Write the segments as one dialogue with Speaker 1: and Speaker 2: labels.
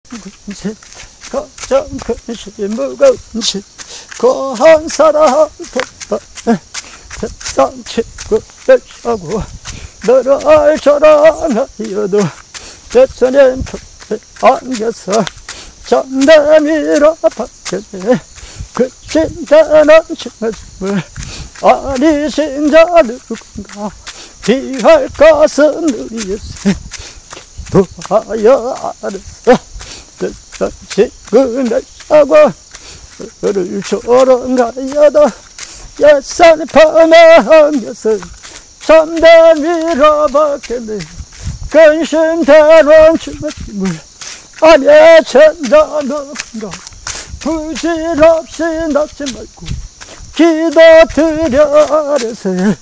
Speaker 1: 근심 걱정 근심 무거운 짐 고한 사람 덕분에 세상 친구들 하고 너를 자랑하여도 제천엔 벽에 안겨서 잠대 밀어 박혔네 그 신자는 짐을 아니 신자 누군가 피할 것은 누리였으니 기도하여 알았어 세상 친구들 하고 너를 조롱하여도 옛산 밤에 안겨서 잠대 밀어 박혔네 근심대로 주먹힘을 아니 천자 누군가 부질없이 낳지 말고 기도 드려 아래세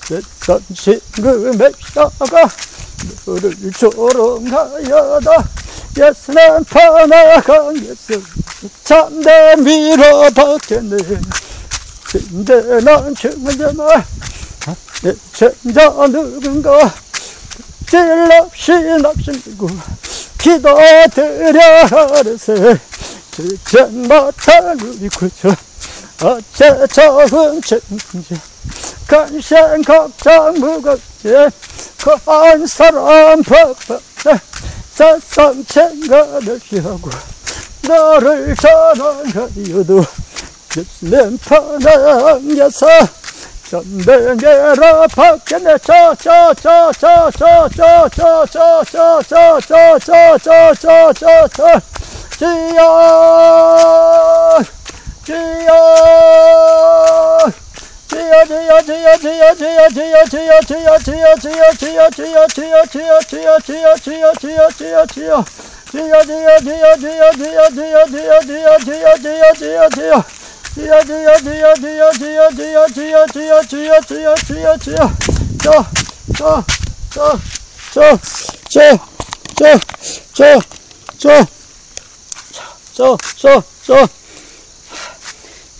Speaker 1: 세상 친구 맺다가 너를 조롱하여도 예수는 파나가겠어 잠대 밀어 박혔네 근데 난 정말 내 천자 누군가 질없이 납심이고 기도 드려 하르세 질전마다 눈이 굳혀 어째 적은 천지 간신 걱정 무겁지 한 사람 법법해 세상 챙겨를 피하고 너를 자랑하여도 예수님 편에 안겨서 전대계로 박혔네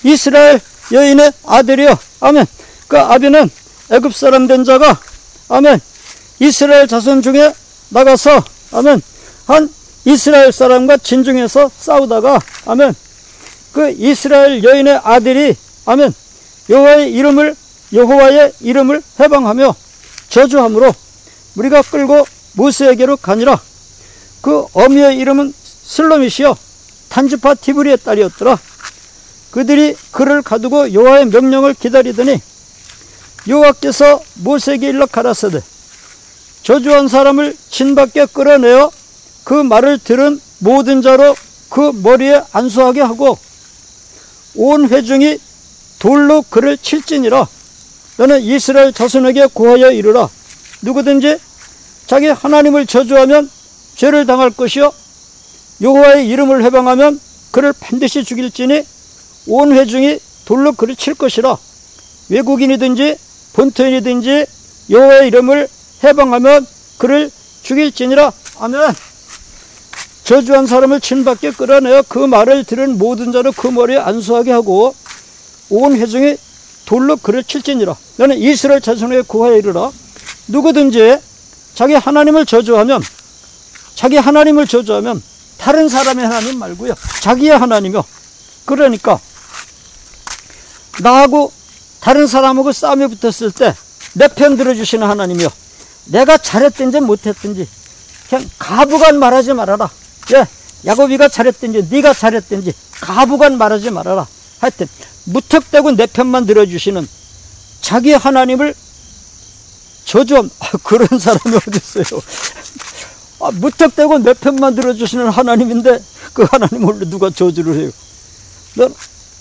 Speaker 1: 이스라엘 여인의 아들이요. 아멘. 그 아비는 애굽 사람 된 자가 아멘. 이스라엘 자손 중에 나가서 아멘. 한 이스라엘 사람과 진중해서 싸우다가 아멘. 그 이스라엘 여인의 아들이 아멘. 여호와의 이름을 해방하며 저주함으로 우리가 끌고 모세에게로 가니라. 그 어미의 이름은 슬로밋이요 단지파 디브리의 딸이었더라. 그들이 그를 가두고 여호와의 명령을 기다리더니 여호와께서 모세에게 일러 가라사대 저주한 사람을 진 밖에 끌어내어 그 말을 들은 모든 자로 그 머리에 안수하게 하고 온 회중이 돌로 그를 칠지니라. 너는 이스라엘 자손에게 고하여 이르라. 누구든지 자기 하나님을 저주하면 죄를 당할 것이요 여호와의 이름을 해방하면 그를 반드시 죽일지니 온 회중이 돌로 그를 칠 것이라. 외국인이든지 본토인이든지 여호와의 이름을 해방하면 그를 죽일지니라. 아멘. 저주한 사람을 진 밖에 끌어내어 그 말을 들은 모든 자로 그 머리에 안수하게 하고 온 회중이 돌로 그를 칠지니라. 너는 이스라엘 자손에게 고하여 이르라. 누구든지 자기 하나님을 저주하면 다른 사람의 하나님 말고요 자기의 하나님이요. 그러니까 나하고 다른 사람하고 싸움에 붙었을 때 내 편 들어주시는 하나님이요. 내가 잘했든지 못했든지 그냥 가부간 말하지 말아라. 예, 야곱이가 잘했든지 네가 잘했든지 가부간 말하지 말아라. 하여튼 무턱대고 내 편만 들어주시는 자기 하나님을 저주함. 그런 사람이 어디 있어요. 무턱대고 내 편만 들어주시는 하나님인데 그 하나님을 누가 저주를 해요. 넌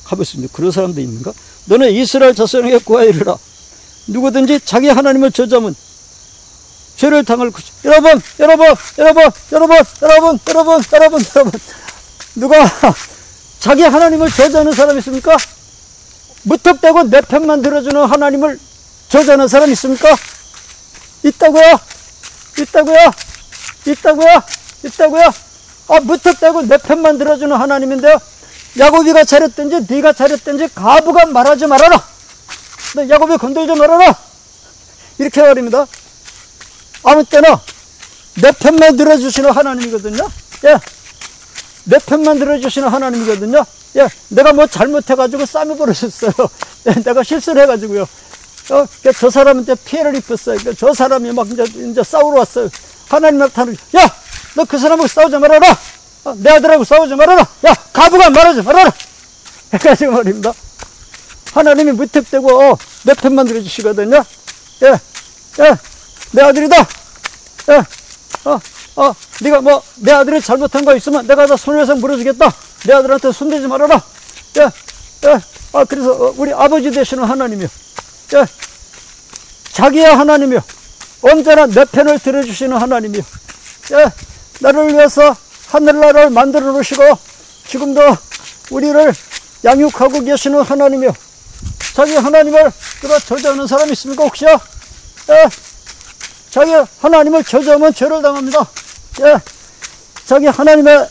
Speaker 1: 가보겠습니다. 그런 사람도 있는가? 너는 이스라엘 자손에게 고하여 이르라. 누구든지 자기 하나님을 저주하면 죄를 당할 것이다. 여러분 누가 자기 하나님을 저주하는 사람 있습니까? 무턱대고 내 편만 들어주는 하나님을 저주하는 사람 있습니까? 있다고요. 무턱대고 내 편만 들어주는 하나님인데요. 야곱이가 잘했든지 네가 잘했든지 가부간 말하지 말아라. 너 야곱이 건들지 말아라. 이렇게 말입니다. 아무 때나 내 편만 들어주시는 하나님이거든요. 예. 내 편만 들어주시는 하나님이거든요. 예, 내가 뭐 잘못해가지고 싸움이 벌어졌어요. 예, 내가 실수를 해가지고요. 저 사람한테 피해를 입혔어요. 저 사람이 막 이제 싸우러 왔어요. 하나님한테 타는, 야! 너 그 사람하고 싸우지 말아라! 내 아들하고 싸우지 말아라! 야! 가부가 말하지 말아라! 해가지고 말입니다. 하나님이 무턱대고 내 편만 들어주시거든요. 예, 예, 내 아들이다! 예, 네가 뭐, 내 아들이 잘못한 거 있으면 내가 다 손에서 물어주겠다. 내 아들한테 손대지 말아라. 예, 예, 그래서 우리 아버지 되시는 하나님이요. 예, 자기의 하나님이요. 언제나 내 편을 들어주시는 하나님이요. 예, 나를 위해서 하늘나라를 만들어 놓으시고, 지금도 우리를 양육하고 계시는 하나님이요. 자기 하나님을 저주하는 사람이 있습니까, 혹시요? 예, 자기 하나님을 저주하면 죄를 당합니다. 예, 자기 하나님을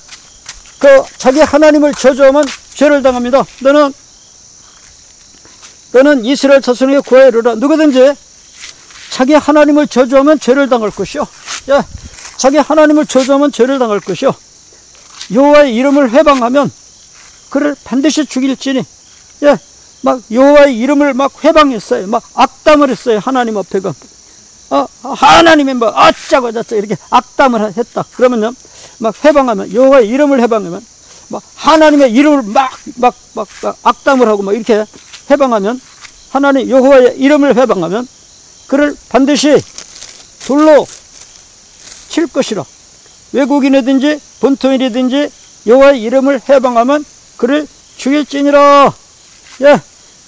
Speaker 1: 저주하면 죄를 당합니다. 너는 이스라엘 자손에게 구하여 이르라. 누구든지 자기 하나님을 저주하면 죄를 당할 것이요. 예, 자기 하나님을 저주하면 죄를 당할 것이요. 여호와의 이름을 회방하면 그를 반드시 죽일지니. 예, 막 여호와의 이름을 막 회방했어요. 막 악담을 했어요. 하나님 앞에 하나님이 뭐 어쩌고 저쩌고 이렇게 악담을 했다. 그러면요, 막 회방하면, 여호와의 이름을 회방하면, 막 하나님의 이름을 막 악담을 하고 막 이렇게 회방하면, 하나님 여호와의 이름을 회방하면 그를 반드시 돌로 칠 것이라. 외국인이든지 본토인이든지 여호와의 이름을 회방하면 그를 죽일지니라. 예,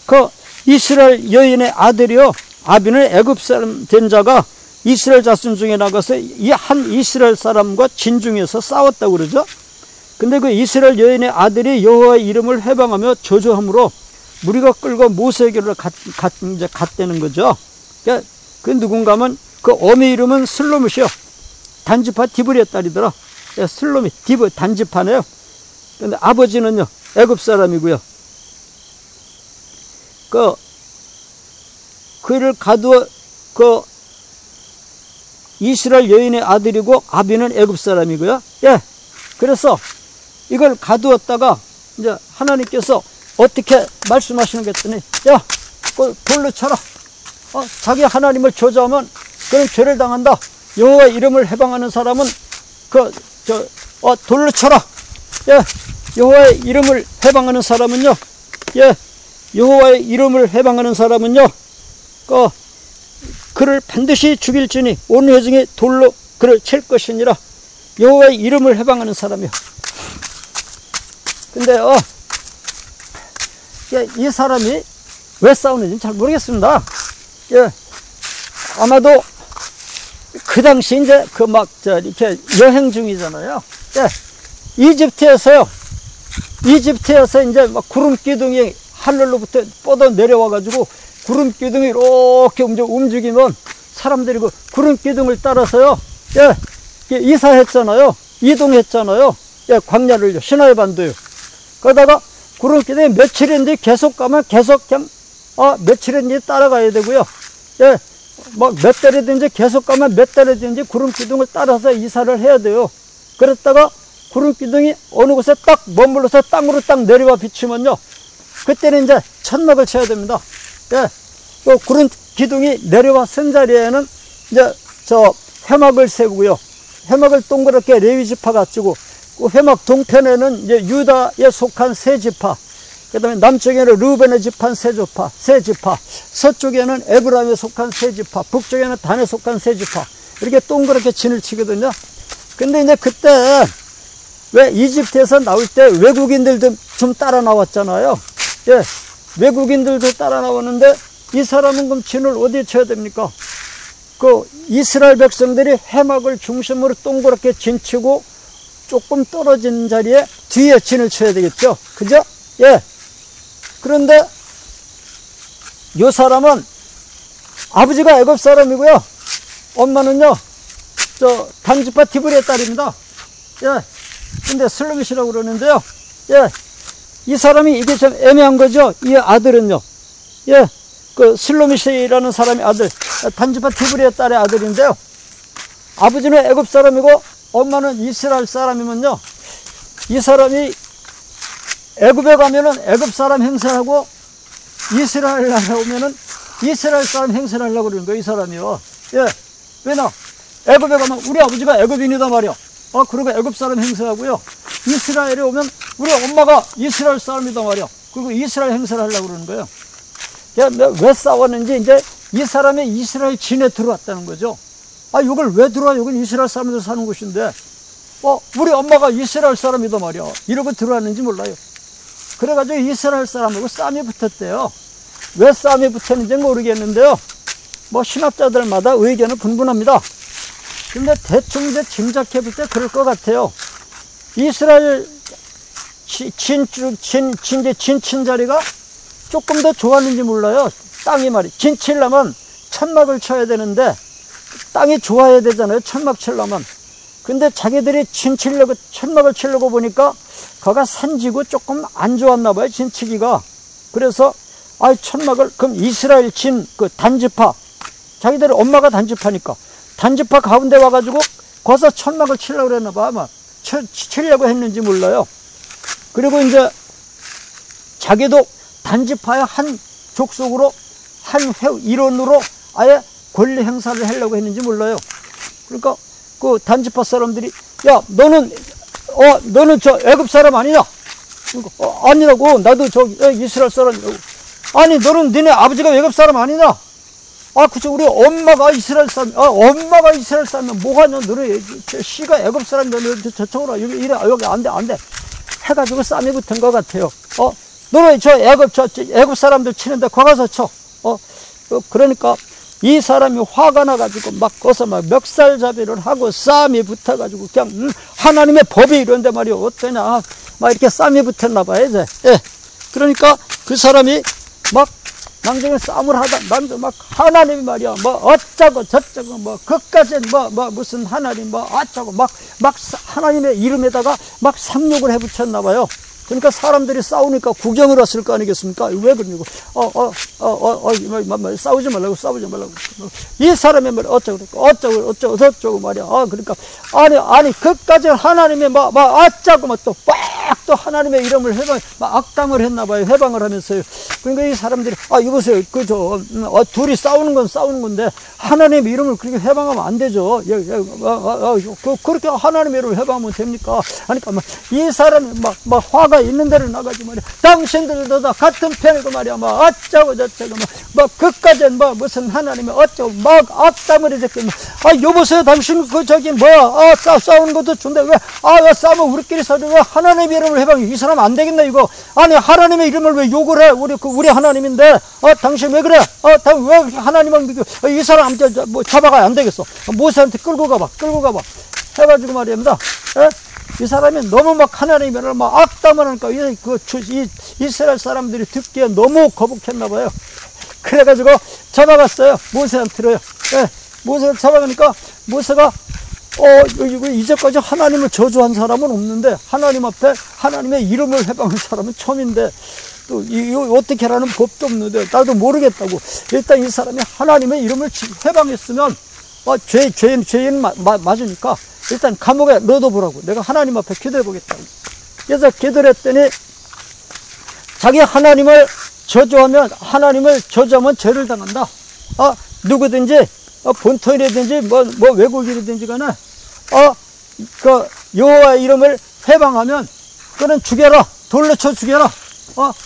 Speaker 1: 그 이스라엘 여인의 아들이요, 아비는 애굽 사람 된 자가 이스라엘 자손 중에 나가서 이 한 이스라엘 사람과 진중에서 싸웠다고 그러죠. 근데 그 이스라엘 여인의 아들이 여호와의 이름을 회방하며 저주함으로 무리가 끌고 모세에게로 갔다는 거죠. 그 누군가 하면 그 어미 이름은 슬로밋이요. 단지파 디브리의 딸이더라. 슬로밋, 단지파네요. 근데 아버지는요, 애굽 사람이고요. 그를 가두어, 이스라엘 여인의 아들이고, 아비는 애굽 사람이고요. 예. 그래서 이걸 가두었다가, 이제 하나님께서 어떻게 말씀하시는 게 했더니, 야, 돌로 쳐라. 자기 하나님을 저주하면 그는 죄를 당한다. 여호와의 이름을 회방하는 사람은 돌로 쳐라. 예, 여호와의 이름을 회방하는 사람은요, 예, 여호와의 이름을 회방하는 사람은요, 그를 반드시 죽일지니 온 회중이 돌로 그를 칠 것이니라. 여호와의 이름을 회방하는 사람이요. 근데 이 사람이 왜 싸우는지 잘 모르겠습니다. 예, 아마도 그 당시 이제 이렇게 여행 중이잖아요. 예, 이집트에서 이제 막 구름 기둥이 하늘로부터 뻗어 내려와가지고 구름 기둥이 이렇게 움직이면 사람들이 그 구름 기둥을 따라서요, 예, 이사했잖아요. 이동했잖아요. 예, 광야를요, 시나이 반도요. 그러다가 구름 기둥이 며칠인지 계속 가면 계속 그냥, 며칠인지 따라가야 되고요. 예, 막 몇 달이든지 계속 가면 몇 달이든지 구름 기둥을 따라서 이사를 해야 돼요. 그랬다가 구름 기둥이 어느 곳에 딱 머물러서 땅으로 딱 내려와 비치면요, 그때는 이제 천막을 쳐야 됩니다. 예, 그 구름 기둥이 내려와 선 자리에는 이제 회막을 세우고요. 회막을 동그랗게 레위 지파가 찍고, 그 회막 동편에는 이제 유다에 속한 세 지파, 그 다음에 남쪽에는 르벤에 집한 세 지파, 서쪽에는 에브라임에 속한 세 지파, 북쪽에는 단에 속한 세 지파, 이렇게 동그랗게 진을 치거든요. 근데 이제 그때 왜 이집트에서 나올 때 외국인들도 좀 따라 나왔잖아요. 예, 외국인들도 따라 나왔는데 이 사람은 그럼 진을 어디에 쳐야 됩니까? 그 이스라엘 백성들이 해막을 중심으로 동그랗게 진 치고 조금 떨어진 자리에 뒤에 진을 쳐야 되겠죠. 그죠? 예. 그런데 이 사람은 아버지가 애굽 사람이고요. 엄마는요, 단지파 디브리의 딸입니다. 예. 근데 슬로밋이라고 그러는데요. 예. 이 사람이 이게 좀 애매한 거죠. 이 아들은요. 예. 그 슬로밋이라는 사람의 아들, 단지파 디브리의 딸의 아들인데요. 아버지는 애굽 사람이고 엄마는 이스라엘 사람이면요, 이 사람이 애굽에 가면은 애굽 사람 행세하고 이스라엘 나라에 오면은 이스라엘 사람 행세를 하려고 그러는 거예요, 이 사람이요. 예. 왜냐? 애굽에 가면 우리 아버지가 애굽인이다 말이야. 그리고 애굽 사람 행세하고요. 이스라엘에 오면 우리 엄마가 이스라엘 사람이다 말이야. 그리고 이스라엘 행세를 하려고 그러는 거예요. 왜 싸웠는지 이제 이 사람이 이스라엘 진에 들어왔다는 거죠. 이걸 왜 들어와? 여긴 이스라엘 사람들 사는 곳인데, 우리 엄마가 이스라엘 사람이다 말이야. 이러고 들어왔는지 몰라요. 그래가지고 이스라엘 사람하고 싸움이 붙었대요. 왜 싸움이 붙었는지 모르겠는데요. 신학자들마다 의견은 분분합니다. 근데 대충 이제 짐작해 볼 때 그럴 것 같아요. 이스라엘 진친 자리가 조금 더 좋았는지 몰라요. 땅이 진치려면 천막을 쳐야 되는데, 땅이 좋아야 되잖아요. 천막 치려면. 근데 자기들이 천막을 치려고 보니까, 거가 산지고 조금 안 좋았나 봐요. 진치기가. 그래서, 천막을, 그럼 이스라엘 단지파. 자기들이 엄마가 단지파니까. 단지파 가운데 와가지고, 거기서 천막을 치려고 그랬나 봐. 아마. 치려고 했는지 몰라요. 그리고 이제, 자기도 단지파의 한 족속으로, 한 일원으로 아예 권리 행사를 하려고 했는지 몰라요. 그러니까, 그 단지파 사람들이, 야, 너는 저 애굽 사람 아니냐? 그러니까, 아니라고. 나도 이스라엘 사람이라고. 아니, 너는 너네 아버지가 애굽 사람 아니냐? 그쵸. 우리 엄마가 이스라엘 사람, 엄마가 이스라엘 사람이면 뭐하냐? 너네 씨가 애굽 사람인데, 너 저쪽으로, 여기 안 돼. 해가지고 싸움이 붙은 것 같아요. 너네 애굽 사람들 치는데, 거기 가서 쳐. 그러니까, 이 사람이 화가 나가지고 거기서 멱살잡이를 하고 싸움이 붙어가지고 그냥 하나님의 법이 이런데 말이요. 어떠냐. 이렇게 싸움이 붙었나 봐요, 이제. 예. 그러니까 그 사람이 낭중에 싸움을 하다, 하나님이 말이야. 어쩌고 저쩌고 그까진 무슨 하나님 어쩌고 하나님의 이름에다가 상욕을 해 붙였나 봐요. 그러니까 사람들이 싸우니까 구경을 왔을 거 아니겠습니까? 왜 그러냐고. 싸우지 말라고. 이 사람이 어쩌고 말이야. 그러니까, 아니, 그까지 하나님의 어쩌고 또 하나님의 이름을 악담을 했나봐요. 해방을 하면서요. 그러니까 이 사람들이, 이보세요. 둘이 싸우는 건 싸우는 건데, 하나님의 이름을 그렇게 해방하면 안 되죠. 그렇게 하나님의 이름을 해방하면 됩니까? 그러니까 이 사람이 화가 있는 대로 나가지 말이야. 당신들도 다 같은 편이고 말이야. 어쩌고 저쩌고 그까진 무슨 하나님의 어쩌고 악담을 해줬겠네. 여보세요. 당신 싸우는 것도 좋은데 왜 싸우면 우리끼리 싸우고 왜 하나님의 이름을 해방해? 이 사람 안 되겠네 이거. 아니 하나님의 이름을 왜 욕을 해? 우리 하나님인데 당신 왜 그래? 왜 하나님은 이 사람 잡아가야 안 되겠어. 모세한테 끌고 가봐 해가지고 말입니다. 이 사람이 너무 하나님의 이름을 악담을 하니까 이스라엘 사람들이 듣기에 너무 거북했나봐요. 그래가지고 잡아갔어요. 모세한테로요. 모세를 잡아가니까 모세가 이제까지 하나님을 저주한 사람은 없는데 하나님 앞에 하나님의 이름을 해방한 사람은 처음인데 또 이거 어떻게 하라는 법도 없는데 나도 모르겠다고. 일단 이 사람이 하나님의 이름을 해방했으면 죄인 맞으니까 일단 감옥에 넣어보라고. 내가 하나님 앞에 기도해보겠다고. 그래서 기도를 했더니 자기 하나님을 저주하면 죄를 당한다. 누구든지 본토인이든지 외국인이든지 간에 여호와의 이름을 해방하면 그는 죽여라. 돌로 쳐 죽여라.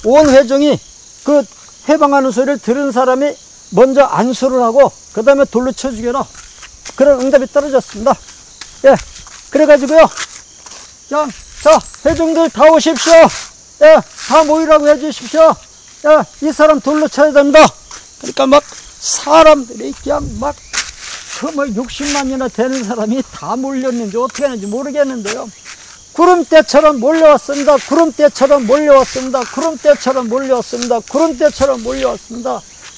Speaker 1: 온 회중이 그 해방하는 소리를 들은 사람이 먼저 안수를 하고 그 다음에 돌로 쳐 죽여라. 그런 응답이 떨어졌습니다. 예, 그래가지고요. 자, 회중들 다 오십시오. 예, 다 모이라고 해주십시오. 이 사람 돌로 쳐야 된다. 그러니까 사람들이 그냥 60만이나 되는 사람이 다 몰렸는지 어떻게 하는지 모르겠는데요. 구름대처럼 몰려왔습니다.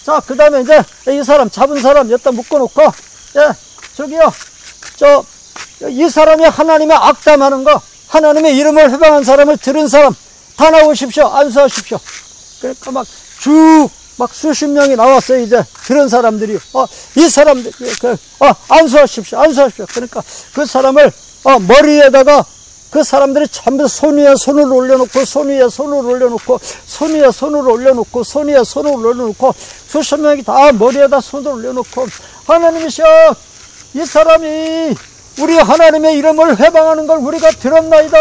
Speaker 1: 자, 그 다음에 이제 이 사람, 잡은 사람 여기다 묶어놓고, 저기요, 이 사람이 하나님의 악담하는 거, 하나님의 이름을 해방한 사람을 들은 사람, 다 나오십시오. 안수하십시오. 그러니까 수십 명이 나왔어요. 이제 들은 사람들이 이 사람들 안수하십시오. 그러니까 그 사람을 머리에다가 그 사람들이 전부 손 위에 손을 올려놓고, 손 위에 손을 올려놓고, 손 위에 손을 올려놓고, 손 위에 손을 올려놓고, 수십 명이 다 머리에다 손을 올려놓고, 하나님이시여, 이 사람이 우리 하나님의 이름을 회방하는 걸 우리가 들었나이다.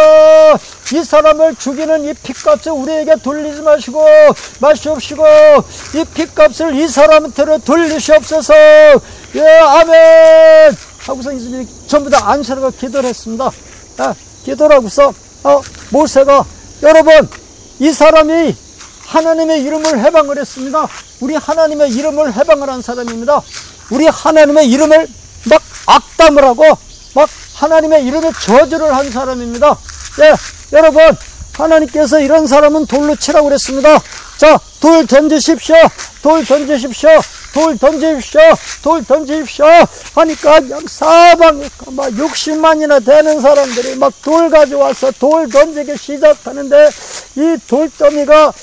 Speaker 1: 이 사람을 죽이는 이 핏값을 우리에게 돌리지 마시옵시고, 이 핏값을 이 사람한테로 돌리시옵소서. 예, 아멘. 하고서 이제 전부 다 안세라가 기도를 했습니다. 기도를 하고서 모세가, 여러분, 이 사람이 하나님의 이름을 회방을 했습니다. 우리 하나님의 이름을 회방을 한 사람입니다. 우리 하나님의 이름을 막 악담을 하고 막 하나님의 이름에 저주를 한 사람입니다. 예, 여러분, 하나님께서 이런 사람은 돌로 치라고 그랬습니다. 자, 돌 던지십시오. 돌 던지십시오. 돌 던지십시오. 돌 던지십시오. 하니까 사방에 막 60만이나 되는 사람들이 막 돌 가져와서 돌 던지기 시작하는데, 이 돌더미가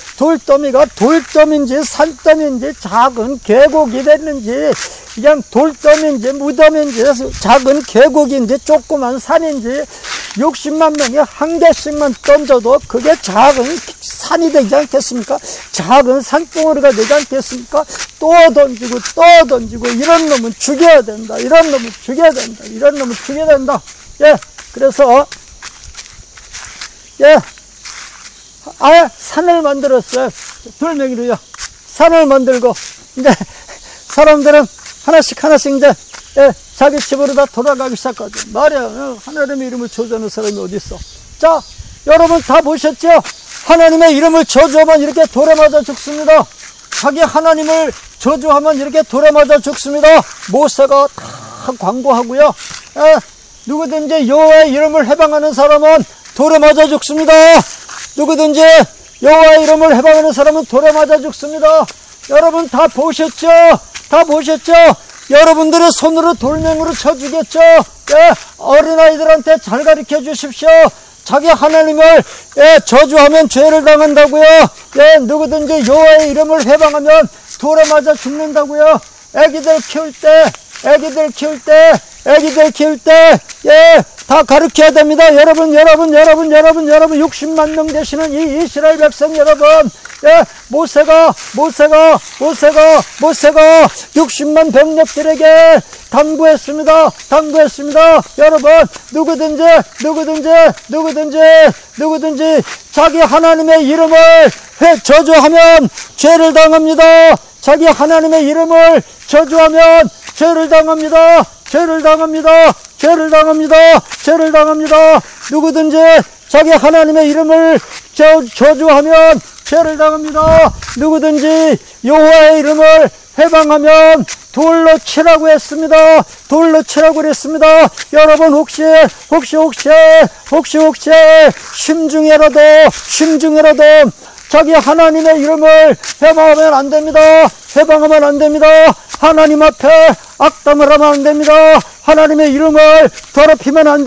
Speaker 1: 돌더미인지 산더미인지 작은 계곡이 됐는지, 그냥 돌더미인지 무덤인지 작은 계곡인지 조그만 산인지 60만 명이 한 개씩만 던져도 그게 작은 산이 되지 않겠습니까? 작은 산덩어리가 되지 않겠습니까? 또 던지고 이런 놈은 죽여야 된다. 이런 놈은 죽여야 된다. 이런 놈은 죽여야 된다. 예, 그래서 예, 아예 산을 만들었어요. 돌멩이로요. 산을 만들고, 이제 사람들은 하나씩 이제 자기 집으로 다 돌아가기 시작하죠. 말이야, 하나님의 이름을 저주하는 사람이 어디 있어? 자, 여러분 다 보셨죠? 하나님의 이름을 저주하면 이렇게 돌에 맞아 죽습니다. 자기 하나님을 저주하면 이렇게 돌에 맞아 죽습니다. 모세가 다 광고하고요. 누구든지 여호와의 이름을 해방하는 사람은 돌에 맞아 죽습니다. 누구든지 여호와의 이름을 해방하는 사람은 돌에 맞아 죽습니다. 여러분 다 보셨죠? 다 보셨죠? 여러분들의 손으로 돌멩이로 쳐 주겠죠? 예, 어린아이들한테 잘 가르쳐 주십시오. 자기 하나님을 저주하면 죄를 당한다고요. 예, 누구든지 여호와의 이름을 해방하면 돌에 맞아 죽는다고요. 애기들 키울 때 예, 다 가르쳐야 됩니다. 여러분 60만 명 되시는 이 이스라엘 백성 여러분, 예, 모세가 60만 병력들에게 당부했습니다. 여러분, 누구든지 자기 하나님의 이름을 저주하면 죄를 당합니다. 자기 하나님의 이름을 저주하면 죄를 당합니다. 누구든지 자기 하나님의 이름을 저주하면 죄를 당합니다. 누구든지 여호와의 이름을 해방하면 돌로 치라고 했습니다. 여러분 혹시 심중에라도 자기 하나님의 이름을 해방하면 안 됩니다. 하나님 앞에 악담을 하면 안 됩니다. 하나님의 이름을 더럽히면 안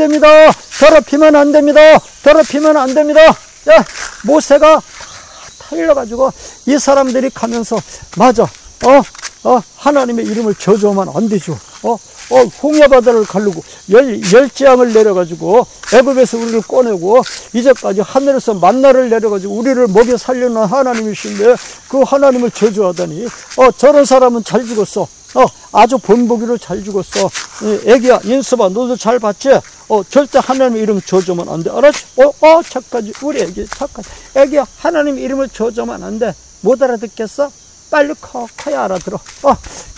Speaker 1: 됩니다. 예, 모세가 다 타일러가지고 이 사람들이 가면서, 맞아, 하나님의 이름을 저주하면 안 되죠. 홍해바다를 가르고 열재앙을 내려가지고 애굽에서 우리를 꺼내고 이제까지 하늘에서 만나를 내려가지고 우리를 먹여 살려는 하나님이신데 그 하나님을 저주하다니, 저런 사람은 잘 죽었어. 아주 본보기로 잘 죽었어. 애기야, 인수봐, 너도 잘 봤지? 절대 하나님의 이름 저주하면 안 돼. 알았지? 착하지. 우리 애기야, 하나님의 이름을 저주하면 안 돼. 못 알아듣겠어? 빨리 커야 알아들어.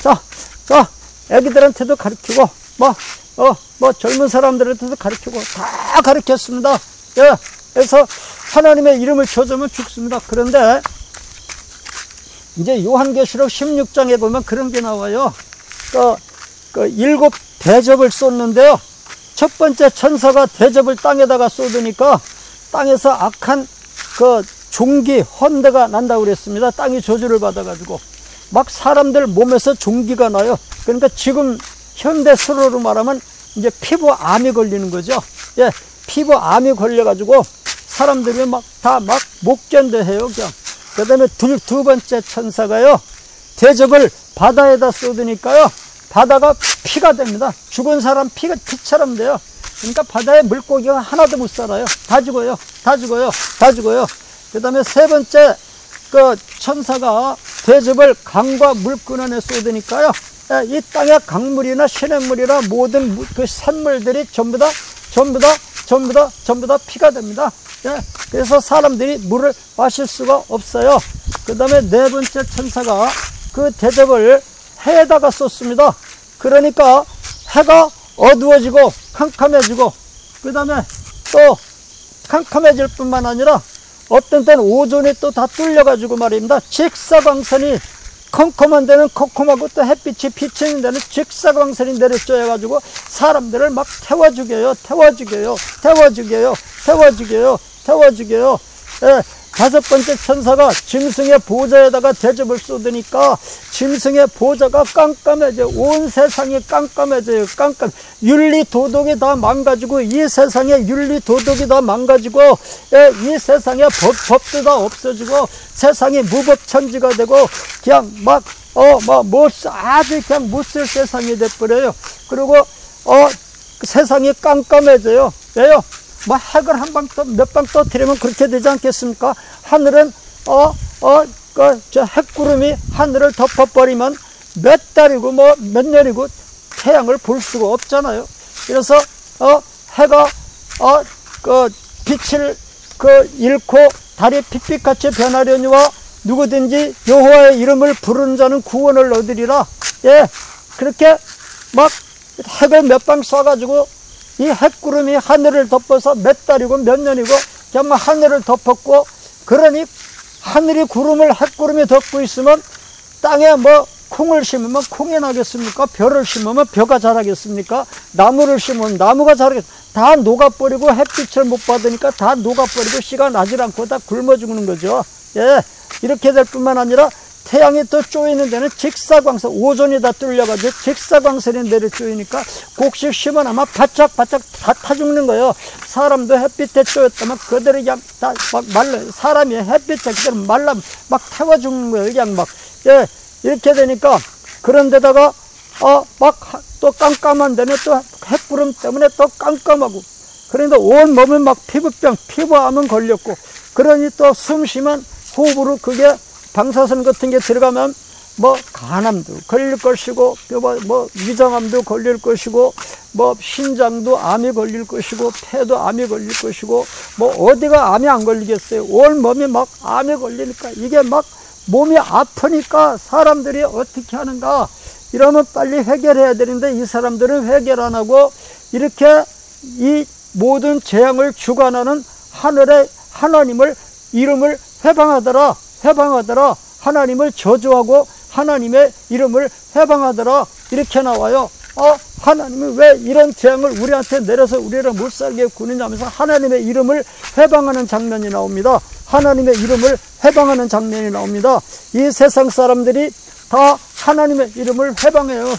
Speaker 1: 자, 애기들한테도 가르치고, 젊은 사람들한테도 가르치고, 다 가르쳤습니다. 예, 그래서 하나님의 이름을 저주하면 죽습니다. 그런데, 이제 요한계시록 16장에 보면 그런 게 나와요. 일곱 대접을 쏟는데요. 첫 번째 천사가 대접을 땅에다가 쏟으니까 땅에서 악한 종기, 헌대가 난다고 그랬습니다. 땅이 저주를 받아가지고. 막 사람들 몸에서 종기가 나요. 그러니까 지금 현대수로로 말하면 이제 피부암이 걸리는 거죠. 예, 피부암이 걸려가지고 사람들이 막 못 견뎌해요, 그냥. 그 다음에 두 번째 천사가요, 대접을 바다에다 쏟으니까요, 바다가 피가 됩니다. 죽은 사람 피처럼 돼요. 그러니까 바다에 물고기가 하나도 못 살아요. 다 죽어요. 다 죽어요. 다 죽어요. 그 다음에 세 번째, 그 천사가 대접을 강과 물 끊어내 쏟으니까요. 이 땅의 강물이나 시냇물이나 모든 그 샘물들이 전부 다 피가 됩니다. 그래서 사람들이 물을 마실 수가 없어요. 그 다음에 네 번째 천사가 그 대접을 해에다가 쏟습니다. 그러니까 해가 어두워지고 캄캄해지고, 그 다음에 또 캄캄해질 뿐만 아니라 어떤 때는 오존이 또 다 뚫려가지고 말입니다. 직사광선이 컴컴한 데는 컴컴하고 또 햇빛이 비치는 데는 직사광선이 내려쬐어가지고 사람들을 막 태워 죽여요. 예, 다섯 번째 천사가 짐승의 보좌에다가 대접을 쏟으니까 짐승의 보좌가 깜깜해져요. 온 세상이 깜깜해져요. 윤리 도덕이 다 망가지고, 이 세상의 윤리 도덕이 다 망가지고, 이 세상의 법도 다 없어지고, 세상이 무법천지가 되고, 그냥 아주 그냥 못 쓸 세상이 돼버려요. 그리고 세상이 깜깜해져요. 왜요? 핵을 한 방 몇 방 터뜨리면 그렇게 되지 않겠습니까? 하늘은 저 핵구름이 하늘을 덮어버리면 몇 달이고 몇 년이고 태양을 볼 수가 없잖아요. 그래서 해가 빛을 잃고 달이 빛빛같이 변하려니와 누구든지 여호와의 이름을 부르는 자는 구원을 얻으리라. 예, 그렇게 막 핵을 몇 방 쏴가지고 이 핵구름이 하늘을 덮어서 몇 달이고 몇 년이고 그냥 하늘을 덮었고, 그러니 하늘이 핵구름이 덮고 있으면 땅에 콩을 심으면 콩이 나겠습니까? 벼를 심으면 벼가 자라겠습니까? 나무를 심으면 나무가 자라겠습니까? 다 녹아버리고 햇빛을 못 받으니까 다 녹아버리고 씨가 나질 않고 다 굶어 죽는 거죠. 예, 이렇게 될 뿐만 아니라 태양이 또 쪼이는 데는 직사광선, 오존이 다 뚫려가지고 직사광선이 내려 쪼이니까 곡식 심어나면 바짝 다 타 죽는 거예요. 사람도 햇빛에 쪼였다면 그대로 그냥 다 말라요. 사람이 햇빛에 그대로 말라 막 태워 죽는 거예요. 그냥 예, 이렇게 되니까, 그런데다가 또 깜깜한 데는 또 핵구름 때문에 또 깜깜하고, 그러니까 온 몸에 피부병, 피부암은 걸렸고, 그러니 또 숨 쉬면 호흡으로 그게 방사선 같은 게 들어가면 간암도 걸릴 것이고, 위장암도 걸릴 것이고, 신장도 암이 걸릴 것이고, 폐도 암이 걸릴 것이고, 어디가 암이 안 걸리겠어요? 온 몸이 암이 걸리니까, 이게 몸이 아프니까 사람들이 어떻게 하는가? 이러면 빨리 해결해야 되는데 이 사람들은 해결 안 하고 이렇게 이 모든 재앙을 주관하는 하늘의 하나님을 이름을 회방하더라. 하나님을 저주하고 하나님의 이름을 회방하더라. 이렇게 나와요. 하나님이 왜 이런 재앙을 우리한테 내려서 우리를 못 살게 구느냐 하면서 하나님의 이름을 회방하는 장면이 나옵니다. 하나님의 이름을 회방하는 장면이 나옵니다. 이 세상 사람들이 다 하나님의 이름을 회방해요.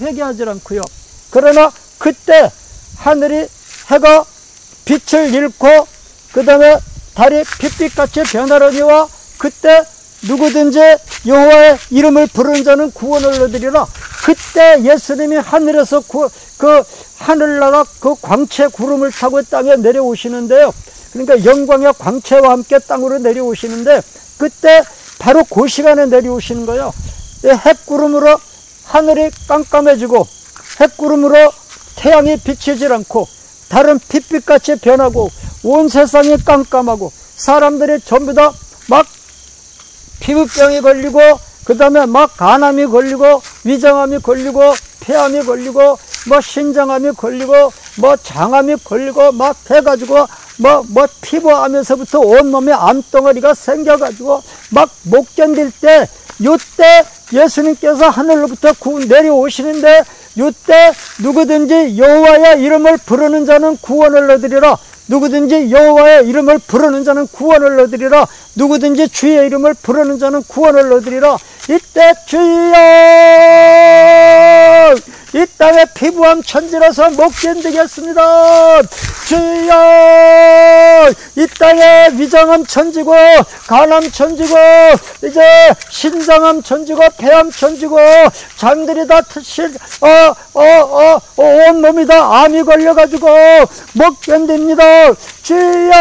Speaker 1: 회개하지 않고요. 그러나 그때 해가 빛을 잃고 그 다음에 달이 빛빛같이 변하려니와 그때 누구든지 여호와의 이름을 부르는 자는 구원을 얻으리라. 그때 예수님이 하늘에서 그 하늘나라 그 광채 구름을 타고 땅에 내려오시는데요. 그러니까 영광의 광채와 함께 땅으로 내려오시는데, 그때 바로 그 시간에 내려오시는 거예요. 핵구름으로 하늘이 깜깜해지고, 핵구름으로 태양이 비치질 않고, 달은 빛빛같이 변하고, 온 세상이 깜깜하고, 사람들이 전부 다 피부병이 걸리고, 그 다음에 간암이 걸리고, 위장암이 걸리고, 폐암이 걸리고, 신장암이 걸리고, 장암이 걸리고, 해가지고, 피부암에서부터 온몸에 암덩어리가 생겨가지고, 못 견딜 때, 요때 예수님께서 하늘로부터 내려오시는데, 요때 누구든지 여호와의 이름을 부르는 자는 구원을 얻으리라. 누구든지 여호와의 이름을 부르는 자는 구원을 얻으리라. 누구든지 주의 이름을 부르는 자는 구원을 얻으리라. 이때 주여 이 땅의 피부암 천지라서 못 견디겠습니다. 주여, 이 땅에 위장암 천지고 간암 천지고 이제 신장암 천지고 폐암 천지고 장들이 다 온몸이 다 암이 걸려가지고 못 견딥니다. 주여,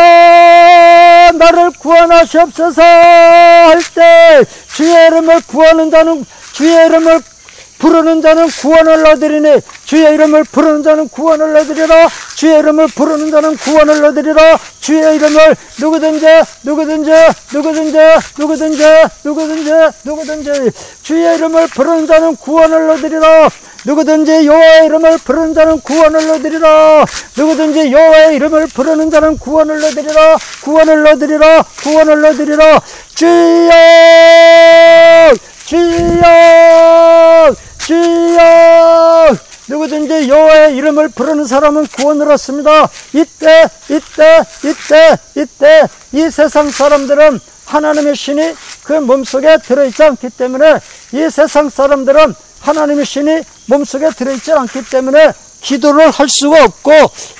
Speaker 1: 나를 구원하시옵소서 할 때 주의 이름을 구하는 자는, 주의 이름을 부르는 자는 구원을 얻으리니, 주의 이름을 부르는 자는 구원을 얻으리라. 주의 이름을 부르는 자는 구원을 얻으리라. 주의 이름을 누구든지 주의 이름을 부르는 자는 구원을 얻으리라. 누구든지 여호와의 이름을 부르는 자는 구원을 얻으리라. 누구든지 여호와의 이름을 부르는 자는 구원을 얻으리라. 구원을 얻으리라. 구원을 얻으리라. 주여, 주여, 주여. 누구든지 여호와의 이름을 부르는 사람은 구원을 얻습니다. 이때 이 세상 사람들은 하나님의 신이 그 몸속에 들어있지 않기 때문에, 이 세상 사람들은 하나님의 신이 몸속에 들어있지 않기 때문에 기도를 할 수가 없고,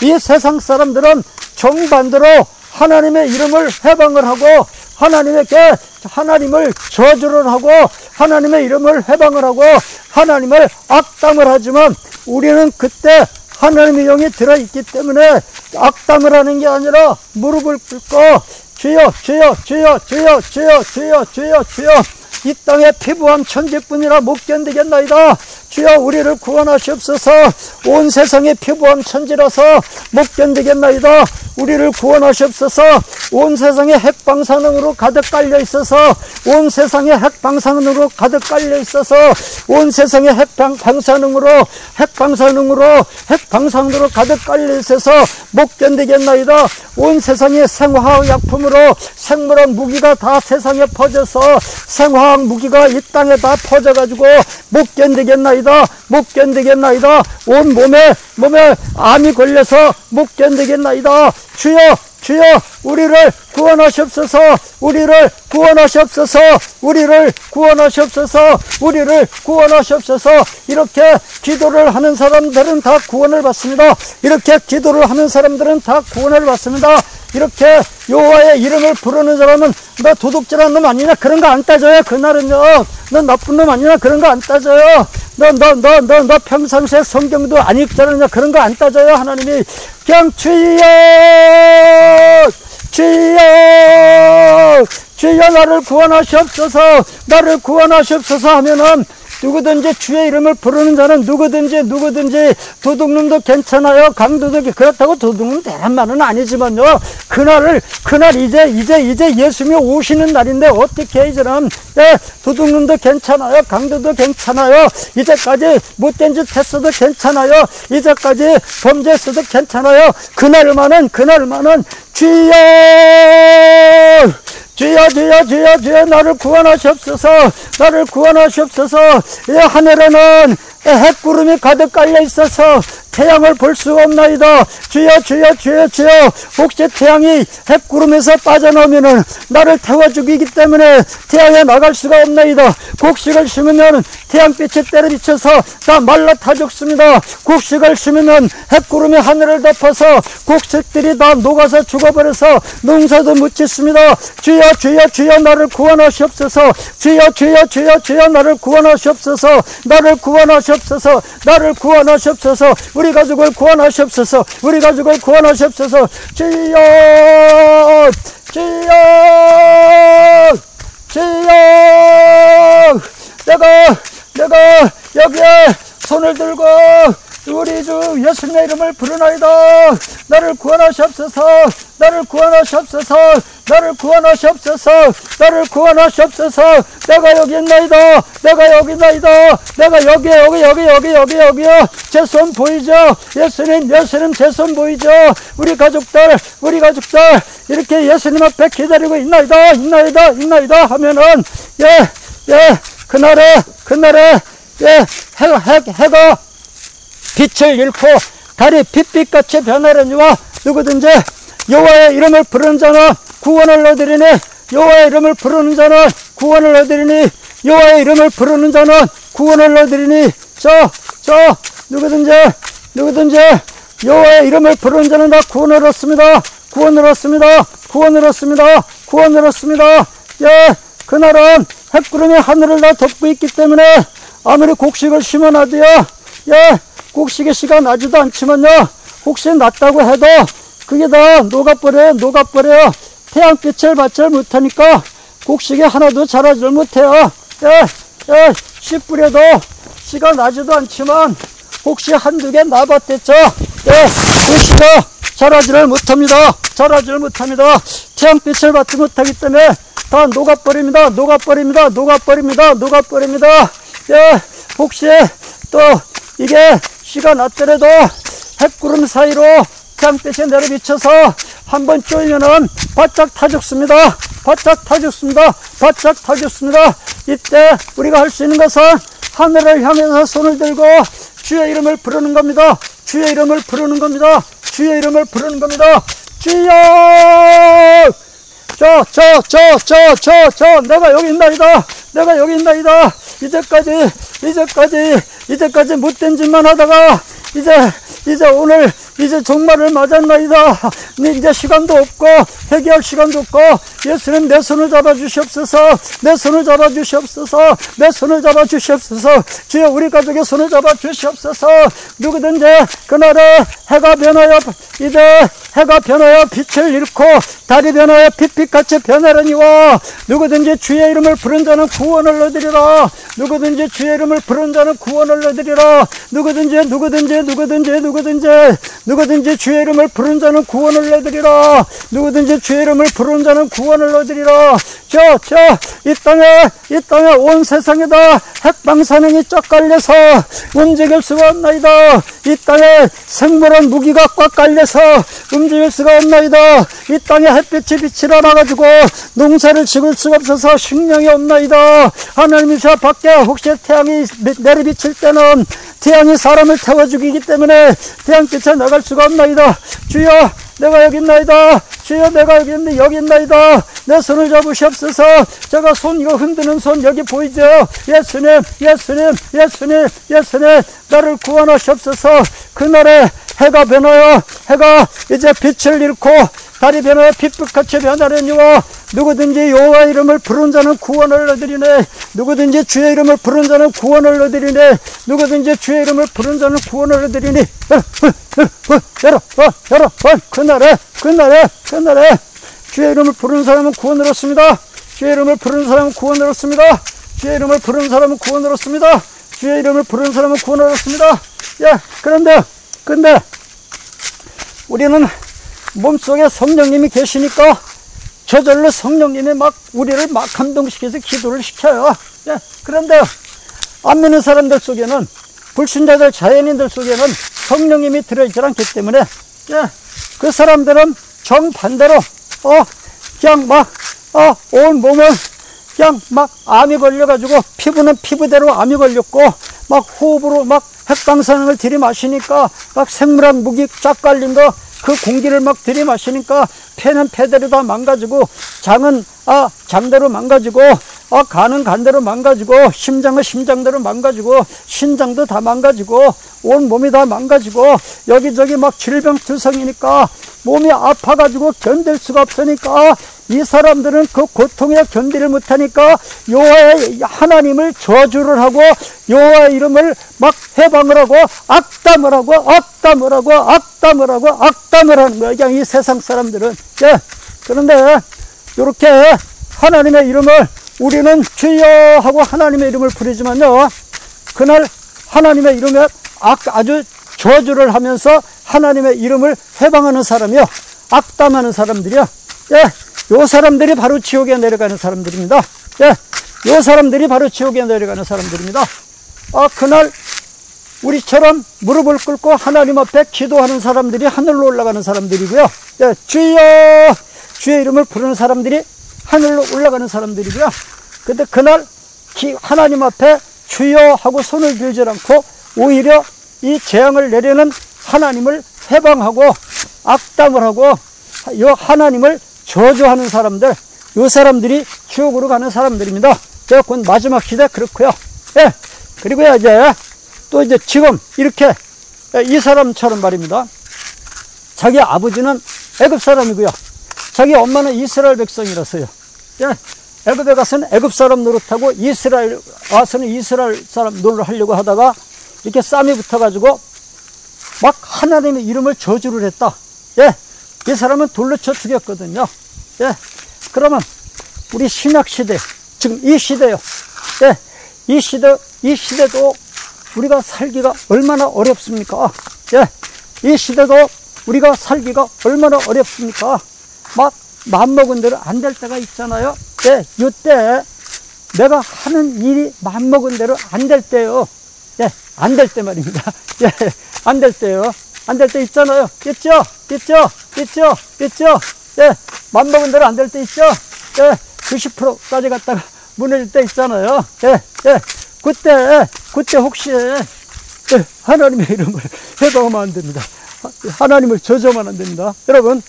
Speaker 1: 이 세상 사람들은 정반대로 하나님의 이름을 회방을 하고 하나님에게 하나님을 저주를 하고 하나님의 이름을 회방을 하고 하나님을 악담을 하지만, 우리는 그때 하나님의 영이 들어있기 때문에 악담을 하는 게 아니라 무릎을 꿇고 주여, 주여, 주여, 주여, 주여, 주여, 주여, 주여, 이 땅의 피부암 천지뿐이라 못 견디겠나이다. 주여, 우리를 구원하시옵소서. 온 세상의 피부암 천지라서 못 견디겠나이다. 우리를 구원하시옵소서. 온 세상에 핵방사능으로 가득 깔려 있어서, 온 세상에 핵방사능으로 가득 깔려 있어서, 온 세상에 핵방사능으로 가득 깔려 있어서 못 견디겠나이다. 온 세상에 생화학 약품으로 생물학 무기가 다 세상에 퍼져서 생화학 무기가 이 땅에 다 퍼져가지고 못 견디겠나이다. 못 견디겠나이다. 온 몸에 암이 걸려서 못 견디겠나이다. 주여, 주여, 우리를 구원하시옵소서. 우리를 구원하시옵소서. 우리를 구원하시옵소서. 우리를 구원하시옵소서. 이렇게 기도를 하는 사람들은 다 구원을 받습니다. 이렇게 기도를 하는 사람들은 다 구원을 받습니다. 이렇게 여호와의 이름을 부르는 사람은 너 도둑질한 놈 아니냐, 그런 거 안 따져요. 그날은요, 너 나쁜 놈 아니냐, 그런 거 안 따져요. 너 평상시에 성경도 안 읽잖아, 그런 거 안 따져요. 하나님이 그냥 주여, 주여, 주여, 나를 구원하시옵소서, 나를 구원하시옵소서 하면은, 누구든지 주의 이름을 부르는 자는 누구든지 도둑놈도 괜찮아요. 강도도, 그렇다고 도둑놈 대한 말은 아니지만요, 그날 이제 예수님이 오시는 날인데 어떻게 이제는 도둑놈도 괜찮아요. 강도도 괜찮아요. 이제까지 못된 짓 했어도 괜찮아요. 이제까지 범죄했어도 괜찮아요. 그날만은 주여, 주여, 주여, 주여, 주여, 나를 구원하시옵소서. 나를 구원하시옵소서. 이 하늘에는 핵구름이 가득 깔려 있어서 태양을 볼 수가 없나이다. 주여, 주여, 주여, 주여. 혹시 태양이 핵구름에서 빠져나오면은 나를 태워 죽이기 때문에 태양에 나갈 수가 없나이다. 곡식을 심으면 태양빛이 때려 비쳐서 다 말라 타 죽습니다. 곡식을 심으면 핵구름이 하늘을 덮어서 곡식들이 다 녹아서 죽어버려서 농사도 못 짓습니다. 주여, 주여, 주여, 나를 구원하시옵소서. 주여, 주여, 주여, 주여, 나를 구원하시옵소서. 나를 구원하시옵소서. 나를 구원하시옵소서. 우리 가족을 구원하시옵소서. 우리 가족을 구원하시옵소서. 주여, 주여, 주여. 내가 여기에 손을 들고 우리 주 예수님의 이름을 부르나이다. 나를 구원하시옵소서. 나를 구원하시옵소서. 나를 구원하시옵소서. 나를 구원하시옵소서. 내가 여기 있나이다. 내가 여기 있나이다. 내가 여기요. 제 손 보이죠? 예수님 제 손 보이죠? 우리 가족들 이렇게 예수님 앞에 기다리고 있나이다 하면은 그날에 해가 빛을 잃고 달이 빛빛같이 변하려니와 누구든지 여호와의 이름을 부르는 자는 구원을 얻으리니, 여호와의 이름을 부르는 자는 구원을 얻으리니, 여호와의 이름을 부르는 자는 구원을 얻으리니. 누구든지 여호와의 이름을 부르는 자는 다 구원을 얻습니다. 구원을 얻습니다. 구원을 얻습니다. 구원을 얻습니다. 예, 그날은 햇구름이 하늘을 다 덮고 있기 때문에 아무리 곡식을 심어놔도요, 예, 곡식의 씨가 나지도 않지만요, 혹시 났다고 해도 그게 다 녹아버려요. 태양빛을 받지 못하니까 곡식이 하나도 자라질 못해요. 예, 씨 뿌려도 씨가 나지도 않지만 혹시 한두 개 나봤댔죠. 예, 그 씨가 자라지를 못합니다. 태양빛을 받지 못하기 때문에 다 녹아버립니다. 예, 혹시 또 이게 씨가 났더라도 햇구름 사이로 태양빛이 내려비쳐서 한번 쪼이면은 바짝 타 죽습니다. 이때 우리가 할 수 있는 것은 하늘을 향해서 손을 들고 주의 이름을 부르는 겁니다. 주의 이름을 부르는 겁니다. 주여! 내가 여기 있나이다. 이제까지 못된 짓만 하다가 이제 종말을 맞았나이다. 이제 시간도 없고 회개할 시간도 없고 예수님 내 손을 잡아주시옵소서. 주여 우리 가족의 손을 잡아주시옵소서. 누구든지 그날에 해가 변하여 빛을 잃고 달이 변하여 빛빛같이 변하려니와 누구든지 주의 이름을 부른 자는 구원을 얻으리라. 누구든지 주의 이름을 부른 자는 구원을 얻으리라. 이 땅에 온 세상에다 핵방사능이 쫙 깔려서 움직일 수가 없나이다. 이 땅에 생물한 무기가 꽉 깔려서 움직일 수가 없나이다. 이 땅에 햇빛이 빛이 나가지고 농사를 지을 수가 없어서 식량이 없나이다. 하나님이 저 밖에 혹시 태양이 내리비칠 때는 태양이 사람을 태워 죽이기 때문에 태양빛에 나갈 수가 없나이다. 주여 내가 여기 있나이다. 내 손을 잡으시옵소서. 제가 이거 흔드는 손 여기 보이죠? 예수님 나를 구원하시옵소서. 그날에 해가 이제 빛을 잃고 달이 변하여 빛빛같이 변하려니와 누구든지 여호와의 이름을 부른 자는 구원을 얻으리네. 주의 이름을 부른 자는 구원을 얻으리니 여러분 그날에 주의 이름을 부르는 사람은 구원을 얻습니다. 주의 이름을 부르는 사람은 구원을 얻습니다. 예, 그런데 우리는 몸속에 성령님이 계시니까 저절로 성령님이 우리를 감동시켜서 기도를 시켜요. 예, 그런데 안 믿는 사람들 속에는, 불신자들, 자연인들 속에는 성령님이 들어있지 않기 때문에, 예, 그 사람들은 정반대로 그냥 온 몸을 그냥 암이 걸려가지고 피부는 피부대로 암이 걸렸고 호흡으로 핵방사능을 들이마시니까 생물학 무기 쫙 깔린 거 그 공기를 들이마시니까 폐는 폐대로 다 망가지고 장은 장대로 망가지고 간은 간대로 망가지고 심장은 심장대로 망가지고 신장도 다 망가지고 온 몸이 다 망가지고 여기저기 질병투성이니까 몸이 아파가지고 견딜 수가 없으니까 이 사람들은 그 고통에 견디를 못하니까 여호와의 하나님을 저주를 하고 여호와의 이름을 해방을 하고 악담을 하는 거야. 그냥 이 세상 사람들은. 예. 그런데 이렇게 하나님의 이름을 우리는 주여 하고 하나님의 이름을 부르지만요, 그날 하나님의 이름에 아주 저주를 하면서 하나님의 이름을 해방하는 사람이요, 악담하는 사람들이요. 예, 요 사람들이 바로 지옥에 내려가는 사람들입니다. 예, 요 사람들이 바로 지옥에 내려가는 사람들입니다. 그날 우리처럼 무릎을 꿇고 하나님 앞에 기도하는 사람들이 하늘로 올라가는 사람들이고요. 예, 주여, 주의 이름을 부르는 사람들이 하늘로 올라가는 사람들이고요. 근데 그날 하나님 앞에 주여 하고 손을 들지 않고 오히려 이 재앙을 내리는 하나님을 해방하고 악담을 하고 요 하나님을 저주하는 사람들, 요 사람들이 지옥으로 가는 사람들입니다. 곧 마지막 시대 그렇고요. 예, 그리고 이제 또 이제 지금 이렇게 이 사람처럼 말입니다. 자기 아버지는 애굽 사람이고요. 자기 엄마는 이스라엘 백성이라서요. 애굽에 가서는 애굽 사람 노릇하고 이스라엘 와서는 이스라엘 사람 노릇하려고 하다가 이렇게 싸움이 붙어가지고 막 하나님의 이름을 저주를 했다. 이 사람은 돌로 쳐 죽였거든요. 그러면 우리 신약 시대, 지금 이 시대요. 이 시대도 우리가 살기가 얼마나 어렵습니까? 이 시대도 우리가 살기가 얼마나 어렵습니까? 막 맘먹은 대로 안 될 때가 있잖아요. 이때 내가 하는 일이 맘먹은 대로 안 될 때요. 안 될 때 말입니다. 안 될 때요. 안 될 때 있잖아요. 있죠? 맘먹은 대로 안 될 때 있죠? 90%까지 갔다가 무너질 때 있잖아요. 그때 혹시 하나님의 이름을 회방하면 안 됩니다. 하나님을 저주하면 안 됩니다. 여러분,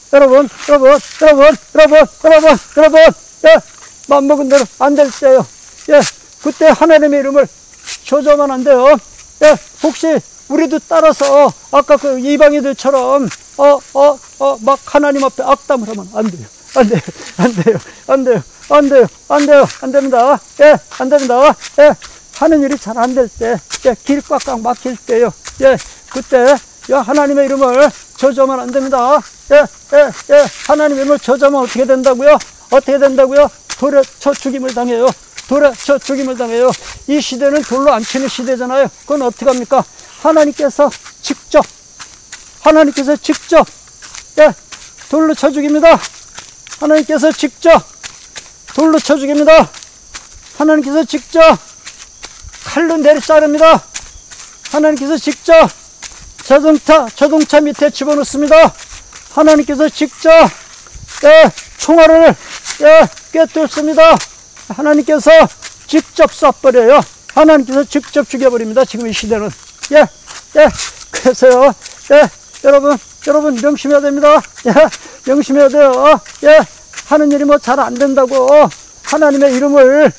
Speaker 1: 맘먹은 대로 안 될 때요. 그때 하나님의 이름을 저주하면 안 돼요. 혹시 우리도 따라서 아까 그 이방인들처럼 막 하나님 앞에 악담을 하면 안 돼요. 안 됩니다. 안 됩니다. 하는 일이 잘 안 될 때, 길 꽉꽉 막힐 때요. 그때 하나님의 이름을 저주하면 안 됩니다. 하나님의 이름을 저주하면 어떻게 된다고요? 돌에 쳐 죽임을 당해요. 이 시대는 돌로 안 치는 시대잖아요. 그건 어떻게 합니까? 하나님께서 직접 돌로 쳐 죽입니다. 하나님께서 직접 돌로 쳐 죽입니다. 하나님께서 직접 칼로 내리 자릅니다. 하나님께서 직접 자동차 밑에 집어넣습니다. 하나님께서 직접 총알을 꿰뚫습니다. 하나님께서 직접 쏴버려요. 하나님께서 직접 죽여버립니다. 지금 이 시대는. 그래서요, 여러분 명심해야 됩니다. 명심해야 돼요. 하는 일이 뭐 잘 안 된다고 하나님의 이름을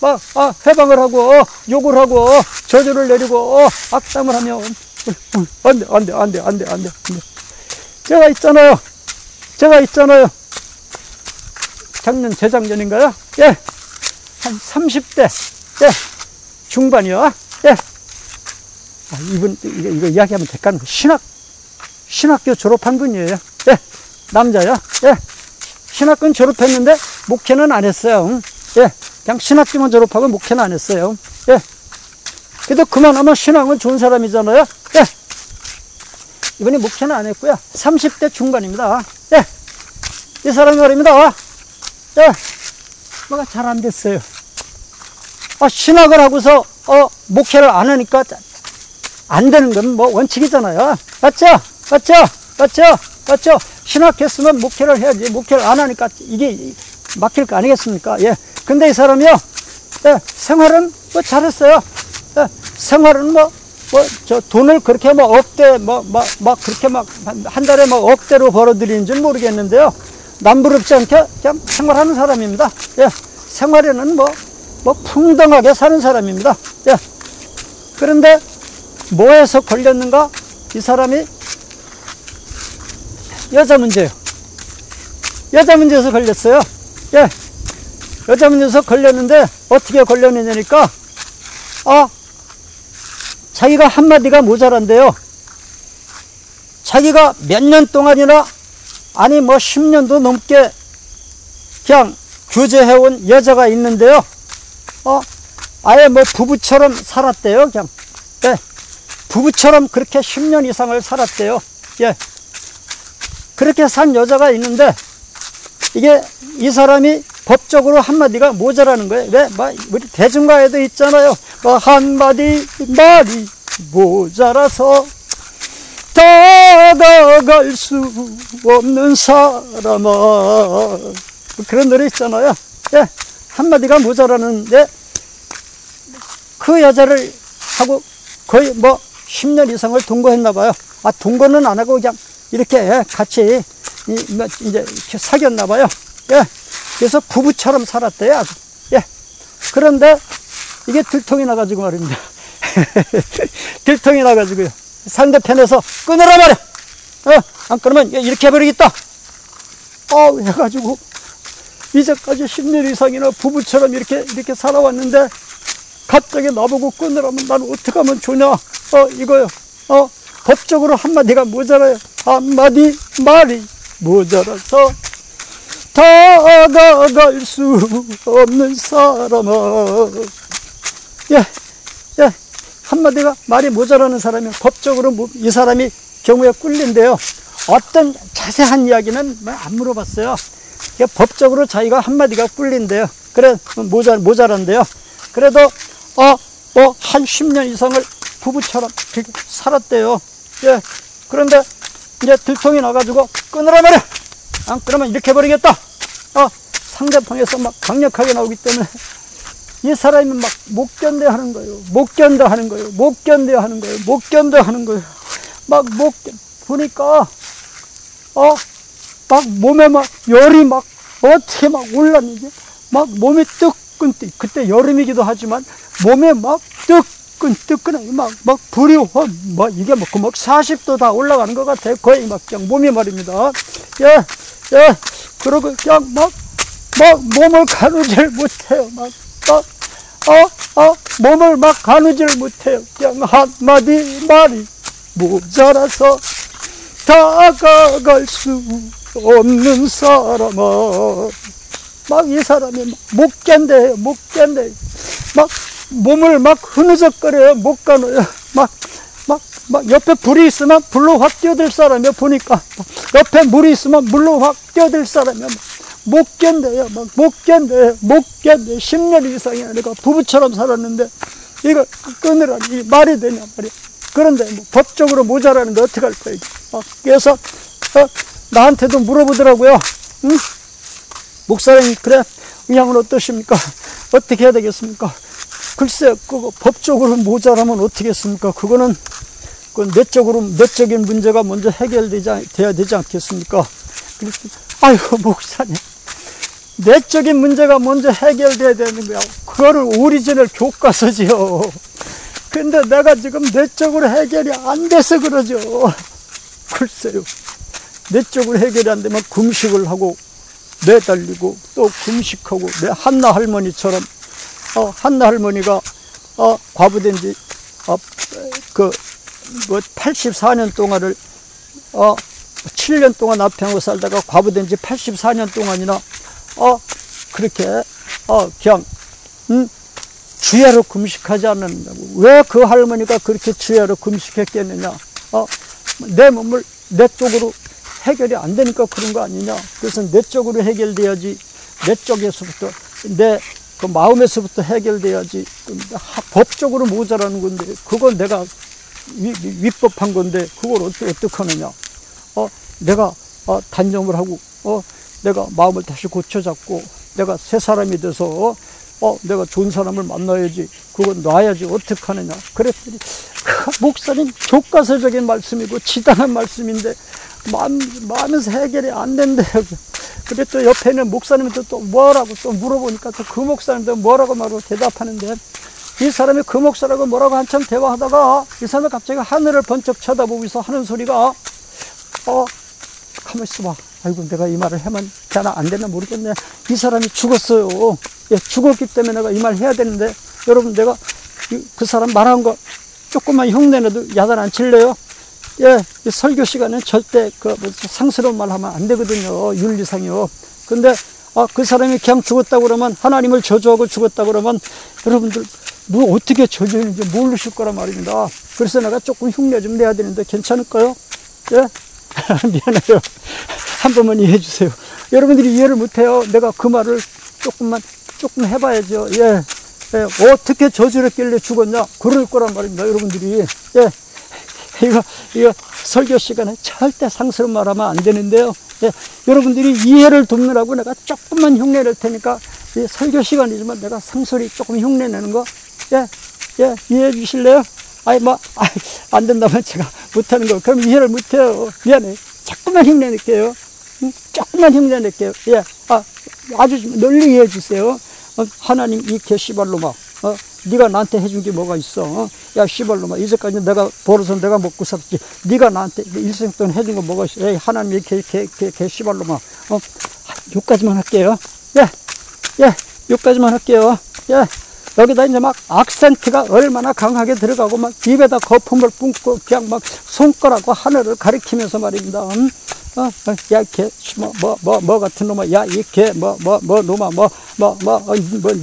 Speaker 1: 막 회방을 하고 욕을 하고 저주를 내리고 악담을 하면 안 돼. 제가 있잖아요. 재작년인가요? 한 30대 중반이요. 이거 이야기하면 될까요? 신학교 졸업한 분이에요. 남자요. 신학교는 졸업했는데 목회는 안 했어요. 그냥 신학교만 졸업하고 목회는 안 했어요. 그래도 그만하면 신앙은 좋은 사람이잖아요. 이분이 목회는 안 했고요. 30대 중반입니다. 이 사람이 말입니다. 뭐가 잘 안 됐어요. 신학을 하고서 목회를 안 하니까 안 되는 건 뭐 원칙이잖아요. 맞죠? 신학했으면 목회를 해야지. 목회를 안 하니까 이게 막힐 거 아니겠습니까? 근데 이 사람이요, 생활은 뭐 잘했어요. 생활은 저 돈을 그렇게 억대, 그렇게 한 달에 억대로 벌어들이는 줄 모르겠는데요. 남부럽지 않게 그냥 생활하는 사람입니다. 생활에는 풍덩하게 사는 사람입니다. 그런데 뭐에서 걸렸는가? 이 사람이 여자 문제에서 걸렸어요. 여자 문제에서 걸렸는데 어떻게 걸렸느냐니까 자기가 한마디가 모자란데요. 자기가 몇 년 동안이나 아니 10년도 넘게 그냥 교제해온 여자가 있는데요. 아예 부부처럼 살았대요. 그냥 부부처럼 그렇게 10년 이상을 살았대요. 그렇게 산 여자가 있는데 이게 이 사람이 법적으로 한마디가 모자라는 거예요. 왜? 우리 대중가에도 있잖아요. 한마디 말이 모자라서 다가갈 수 없는 사람아. 그런 노래 있잖아요. 한마디가 모자라는데 그 여자를 하고 거의 10년 이상을 동거했나 봐요. 동거는 안 하고 그냥 이렇게 같이 이제 사귀었나 봐요. 그래서 부부처럼 살았대요. 아주. 그런데 이게 들통이 나가지고 말입니다. 들통이 나가지고요. 상대편에서 끊으라 말이야. 안 끊으면 이렇게 해버리겠다. 해가지고, 이제까지 10년 이상이나 부부처럼 이렇게 살아왔는데, 갑자기 나보고 끊으라면 나는 어떻게 하면 좋냐? 이거요. 법적으로 한마디가 모자라요. 한마디 말이 모자라서 다가갈 수 없는 사람아. 한마디가 말이 모자라는 사람이 법적으로 이 사람이 경우에 꿀린데요. 어떤 자세한 이야기는 안 물어봤어요. 법적으로 자기가 한마디가 꿀린데요. 그래, 모자란데요. 그래도, 한 10년 이상을 부부처럼 그렇게 살았대요. 그런데 이제 들통이 나가지고 끊으라 말이야. 안 끊으면 이렇게 해버리겠다. 상대방에서 막 강력하게 나오기 때문에 이 사람이 막 못 견뎌 하는 거예요. 못 견뎌 하는 거예요. 못 견뎌 하는 거예요. 못 견뎌 하는 거예요. 보니까, 막 몸에 막 열이 막 어떻게 막 올랐는지, 막 몸이 뜨끈뜨, 그때 여름이기도 하지만 몸에 막 뜨끈뜨끈하게 막 불이 이게 막 40도 다 올라가는 것 같아. 거의 막 그냥 몸이 말입니다. 그러고 그냥 막 몸을 가누질 못해요. 몸을 막 가누질 못해요. 그냥 한마디 말이 모자라서 다가갈 수 없는 사람아. 이 사람이 못 견뎌요. 못 견뎌요. 몸을 흐느적거려요. 못 가누어요. 옆에 불이 있으면 불로 확 뛰어들 사람이요. 보니까 옆에 물이 있으면 물로 확 뛰어들 사람이요. 못 견뎌요. 못 견뎌요. 10년 이상이 내가 부부처럼 살았는데 이거 끊으라니 말이 되냐 말이야. 그런데 법적으로 모자라는데 어떻게 할 거야. 그래서 나한테도 물어보더라고요. 목사님, 그래, 의향은 어떠십니까? 어떻게 해야 되겠습니까? 글쎄, 그거 법적으로 모자라면 어떻게 했습니까? 그거는 내적인 문제가 먼저 해결돼야 되지 않겠습니까? 아이고, 목사님, 내적인 문제가 먼저 해결돼야 되는 거야. 그거를 오리지널 교과서지요. 근데 내가 지금 내적으로 해결이 안 돼서 그러죠. 글쎄요. 내적으로 해결이 안 되면 금식을 하고 매달리고 또 금식하고, 한나 할머니처럼 한나 할머니가 과부된 지 84년 동안을 7년 동안 앞행하고 살다가 과부된 지 84년 동안이나 그렇게 그냥 주야로 금식하지 않는다고. 왜 그 할머니가 그렇게 주야로 금식했겠느냐? 내 몸을 내 쪽으로 해결이 안 되니까 그런 거 아니냐? 그래서 내 쪽으로 해결돼야지. 내 쪽에서부터 내 그 마음에서부터 해결돼야지. 법적으로 모자라는 건데 그건 내가 위법한 건데 그걸 어떻게 하느냐? 내가 단념을 하고 내가 마음을 다시 고쳐잡고 내가 새 사람이 돼서 내가 좋은 사람을 만나야지. 그건 놔야지. 어떻게 하느냐? 그랬더니 목사님 교과서적인 말씀이고 지당한 말씀인데 마음에서 해결이 안 된대요. 그래 또 옆에 있는 목사님한테 또 뭐라고 또 물어보니까 또 그 목사님도 뭐라고 말하고 대답하는데, 이 사람이 그 목사라고 뭐라고 한참 대화하다가 이 사람이 갑자기 하늘을 번쩍 쳐다보면서 하는 소리가 가만히 있어봐. 아이고, 내가 이 말을 하면 되나 안 되나 모르겠네. 이 사람이 죽었어요. 죽었기 때문에 내가 이 말 해야 되는데, 여러분, 내가 그 사람 말한 거 조금만 흉내내도 야단 안 칠래요? 이 설교 시간에 절대 상스러운 말 하면 안 되거든요. 윤리상이요. 근데 그 사람이 그냥 죽었다고 그러면, 하나님을 저주하고 죽었다고 그러면 여러분들 어떻게 저주했는지 모르실 거란 말입니다. 그래서 내가 조금 흉내 좀 내야 되는데 괜찮을까요? 미안해요. 한 번만 이해해 주세요. 여러분들이 이해를 못해요. 내가 그 말을 조금 해봐야죠. 어떻게 저주를 했길래 죽었냐? 그럴 거란 말입니다. 여러분들이. 이거 설교 시간에 절대 상스러운 말 하면 안 되는데요. 여러분들이 이해를 돕느라고 내가 조금만 흉내 낼 테니까, 설교 시간이지만 내가 상소리 조금 흉내 내는 거, 이해해 주실래요? 안 된다면 제가 못하는 거. 그럼 이해를 못해요. 미안해. 조금만 흉내 낼게요. 조금만 흉내 낼게요. 아주 널리 이해해 주세요. 하나님 이 게시발로마, 네가 나한테 해준 게 뭐가 있어? 야 씨발놈아, 이제까지 내가 벌어서 내가 먹고 살았지. 네가 나한테 일생 동안 해준 거 뭐가 있어? 에이, 하나님의 개 씨발놈아. 여기까지만 할게요. 여기까지만 할게요. 여기다 이제 막 악센트가 얼마나 강하게 들어가고 막 입에다 거품을 뿜고 그냥 막 손가락과 하늘을 가리키면서 말입니다. 야, 개, 뭐 같은 놈아, 야, 이 개, 놈아,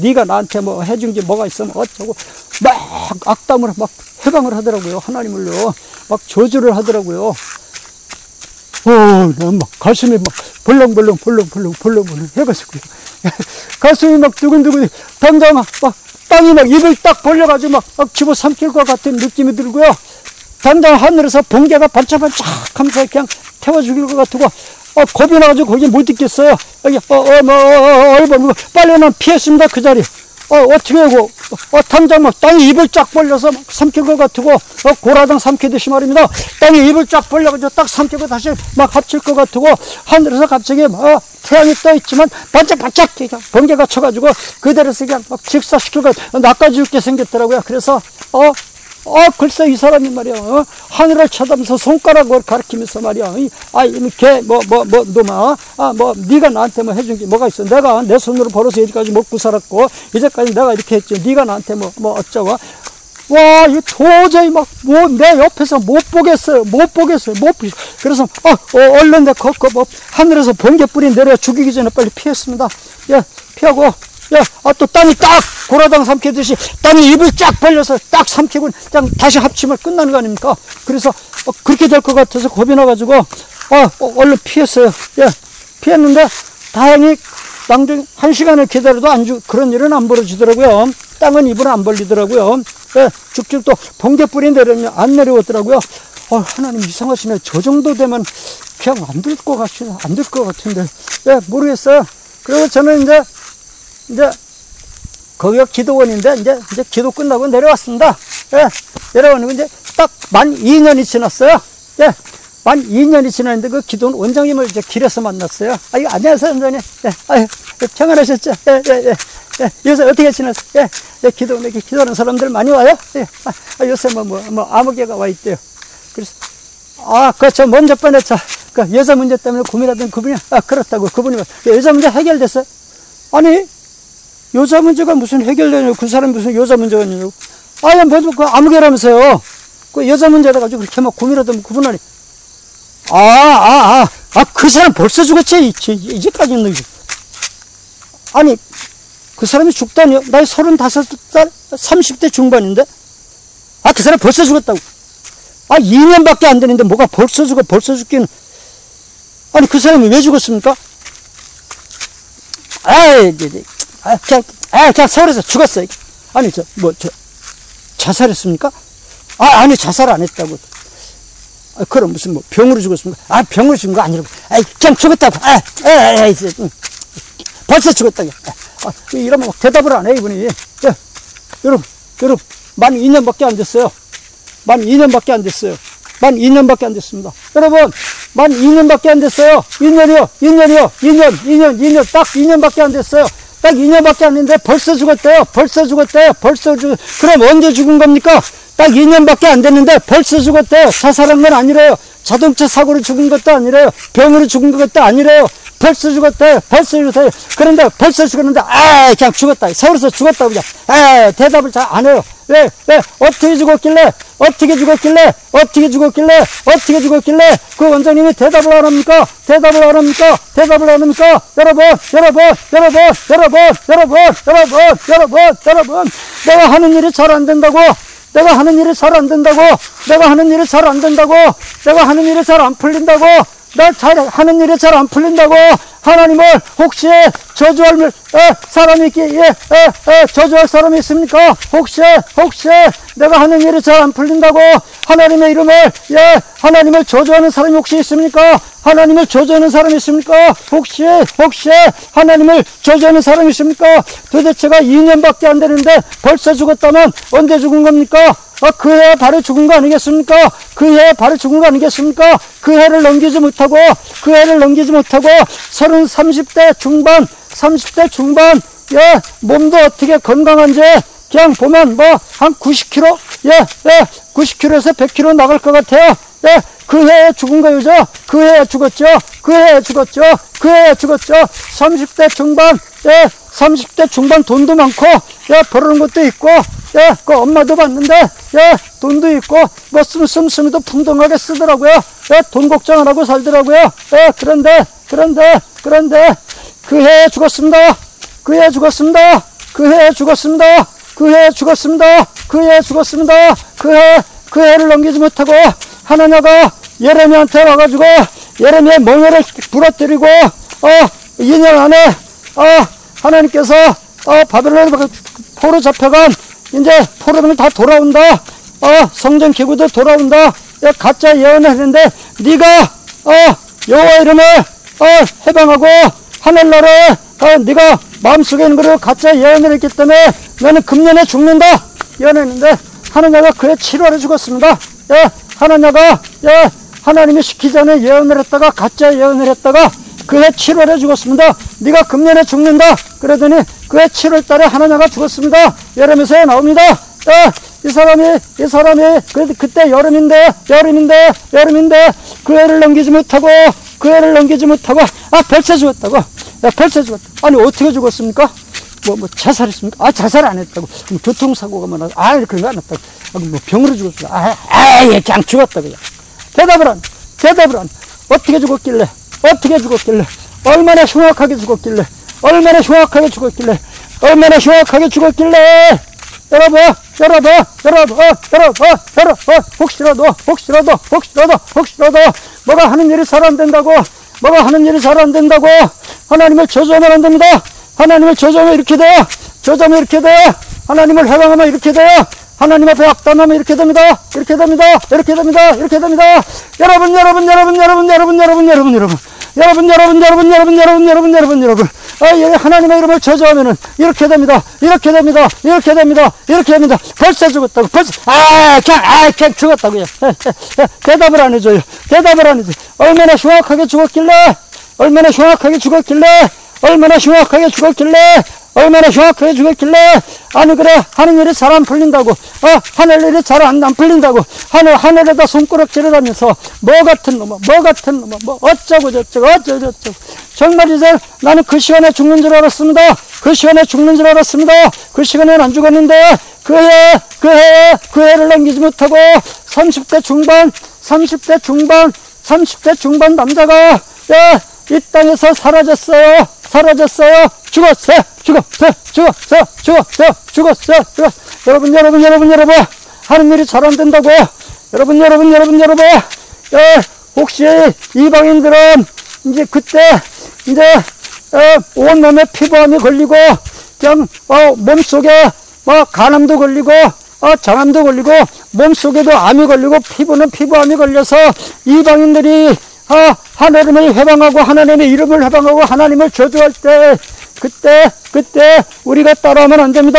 Speaker 1: 네가 나한테 뭐 해준 게 뭐가 있으면 어쩌고, 막 악담을 막 해방을 하더라고요. 하나님을요. 막 저주를 하더라고요. 막 가슴이 막 벌렁벌렁 해가지고, 가슴이 막 두근두근, 당장 막 땅이 막 입을 딱 벌려가지고 막 집어삼킬 것 같은 느낌이 들고요. 당장 하늘에서 번개가 반짝반짝 하면서 그냥 태워 죽일 것 같고, 겁이 나가지고 거기 못 있겠어요. 여기, 빨리 난 피했습니다, 그 자리. 어떻게 하고, 당장 막 땅이 입을 쫙 벌려서 막 삼킬 것 같고, 고라당 삼키듯이 말입니다. 땅이 입을 쫙 벌려가지고 딱 삼키고 다시 막 합칠 것 같고, 하늘에서 갑자기 태양이 떠 있지만 반짝반짝 번개가 쳐가지고 그대로서 그냥 막 직사시키고 낚아지 죽게 생겼더라고요. 그래서, 글쎄 이 사람이 말이야, 하늘을 쳐다보면서 손가락을 가리키면서 말이야, 걔, 놈아, 네가 나한테 뭐 해준 게 뭐가 있어? 내가 내 손으로 벌어서 여기까지 먹고 살았고, 이제까지 내가 이렇게 했지. 네가 나한테 뭐 어쩌고. 와, 이 도저히 막, 내 옆에서 못 보겠어요. 그래서, 얼른 하늘에서 번개불이 내려 죽이기 전에 빨리 피했습니다. 피하고, 또 땅이 딱 고라당 삼키듯이 땅이 입을 쫙 벌려서 딱 삼키고 그냥 다시 합치면 끝나는 거 아닙니까? 그래서 그렇게 될 것 같아서 겁이 나가지고 얼른 피했어요. 피했는데 다행히 나중에 1시간을 기다려도 그런 일은 안 벌어지더라고요. 땅은 입을 안 벌리더라고요. 쭉쭉 또 번개불이 내려면 안 내려오더라고요. 하나님 이상하시네. 저 정도 되면 그냥 안 될 것 같은데. 모르겠어요. 그리고 저는 이제 거기가 기도원인데 이제 기도 끝나고 내려왔습니다. 내려오는 이제 딱 만 2년이 지났어요. 만 2년이 지났는데 그 기도원 원장님을 이제 길에서 만났어요. 안녕하세요, 원장님. 평안하셨죠? 요새 어떻게 지냈어요? 기도원에 기도하는 사람들 많이 와요? 요새 뭐 아무개가 와 있대요. 그래서 저 먼저 번에 그 여자 문제 때문에 고민하던 그분이 그렇다고 그분이 여자 문제 해결됐어요? 아니, 여자 문제가 무슨 해결되냐고. 그 사람이 무슨 여자 문제가 있냐고. 그 아무개라면서요. 그 여자 문제라 가지고 그렇게 막 고민하던 그분 그 사람 벌써 죽었지. 이제까지는. 아니, 그 사람이 죽다니요? 나이 35살, 30대 중반인데? 그 사람 벌써 죽었다고. 2년밖에 안 되는데 뭐가 벌써 죽기는. 아니, 그 사람이 왜 죽었습니까? 그냥 서울에서 죽었어요. 아니, 자살했습니까? 아니, 자살 안 했다고. 그럼 무슨 병으로 죽었습니까? 병으로 죽은 거 아니라고. 그냥 죽었다고. 벌써 죽었다고. 이러면 대답을 안 해, 이분이. 여러분, 만 2년밖에 안 됐어요. 만 2년밖에 안 됐습니다. 여러분, 만 2년밖에 안 됐어요. 2년, 딱 2년밖에 안 됐어요. 딱 2년밖에 안 됐는데 벌써 죽었대요. 그럼 언제 죽은 겁니까? 딱 2년밖에 안 됐는데 벌써 죽었대요. 자살한 건 아니래요. 자동차 사고로 죽은 것도 아니래요. 병으로 죽은 것도 아니래요. 벌써 죽었대요. 그런데 벌써 죽었는데 그냥 죽었다. 서울에서 죽었다고 그냥 대답을 잘 안 해요. 왜 어떻게 죽었길래 그 원장님이 대답을 안 합니까? 여러분, 내가 하는 일이 잘 안 된다고, 내가 하는 일이 잘 안 풀린다고, 하는 일이 잘 안 풀린다고 하나님을 혹시 저주할 사람이 있습니까? 혹시 내가 하는 일이 잘 안 풀린다고 하나님의 하나님을 저주하는 사람이 혹시 있습니까? 하나님을 저주하는 사람이 있습니까? 혹시 하나님을 저주하는 사람이 있습니까? 도대체가 2년밖에 안 되는데 벌써 죽었다면 언제 죽은 겁니까? 그 해에 바로 죽은 거 아니겠습니까? 그 해를 넘기지 못하고 30대 중반, 몸도 어떻게 건강한지 그냥 보면 뭐 한 90km? 90km에서 100km 나갈 것 같아요. 그 해에 죽은 거죠. 그 해에 죽었죠. 그 해에 죽었죠. 그 해에 죽었죠. 30대 중반, 30대 중반 돈도 많고, 벌어놓은 것도 있고, 그 엄마도 봤는데, 돈도 있고, 뭐 씀씀이도 풍덩하게 쓰더라고요. 돈 걱정 안 하고 살더라고요. 그런데, 그 해에 죽었습니다. 그 해에 죽었습니다. 그 해에 죽었습니다. 그 해에 죽었습니다. 그 해에 죽었습니다. 그 해를 넘기지 못하고, 하나냐가 예레미야한테 와가지고, 예레미야의 멍에를 부러뜨리고, 2년 안에, 하나님께서, 바벨론에 포로 잡혀간, 이제 포로는 다 돌아온다. 성전 기구도 돌아온다. 가짜 예언을 했는데, 네가, 여호와 이름을, 해방하고, 하늘나라에, 네가 마음속에 있는 거를 가짜 예언을 했기 때문에, 너는 금년에 죽는다. 예언했는데, 하나냐가 그의 7월에 죽었습니다. 하나냐가, 하나님이 시키지 않은 예언을 했다가, 가짜 예언을 했다가, 그해 7월에 죽었습니다. 네가 금년에 죽는다. 그러더니 그해 7월 달에 하나냐가 죽었습니다. 예레미야서에 나옵니다. 이 사람이 그때 여름인데 그 해를 넘기지 못하고 벌써 죽었다고. 벌써 죽었다. 아니 어떻게 죽었습니까? 뭐 자살했습니까? 자살 안 했다고. 교통사고가 많아. 그런 거 안 했다고. 뭐 병으로 죽었습니다. 그냥 죽었다고. 대답을 안. 어떻게 죽었길래? 얼마나 흉악하게 죽었길래? 여러분, 혹시라도, 뭐가 하는 일이 잘 안 된다고, 하나님을 저주하면 안 됩니다. 하나님을 저주하면 이렇게 돼요. 하나님을 해방하면 이렇게 돼요. 하나님 앞에 악담하면 이렇게 됩니다. 여러분. 하나님의 이름을 저주하면은 이렇게 됩니다. 벌써 죽었다고. 그냥 죽었다고요. 대답을 안 해줘요. 얼마나 흉악하게 죽었길래? 아니 그래 하는 일이 잘 안 풀린다고, 하늘 일이 잘 안 풀린다고, 하늘에다 손가락질을 하면서 뭐 같은 놈, 어쩌고 저쩌고. 정말 이제 나는 그 시간에 죽는 줄 알았습니다. 그 시간에는 안 죽었는데 그 해를 넘기지 못하고 30대 중반 남자가 이 땅에서 사라졌어요. 죽었어요. 여러분. 하는 일이 잘 안 된다고. 여러분. 혹시 이방인들은 이제 그때 온몸에 피부암이 걸리고, 그냥, 몸속에 간암도 걸리고, 장암도 걸리고, 몸속에도 암이 걸리고, 피부는 피부암이 걸려서 이방인들이 하나님을 해방하고 하나님의 이름을 해방하고 하나님을 저주할 때 그때 우리가 따라하면 안 됩니다.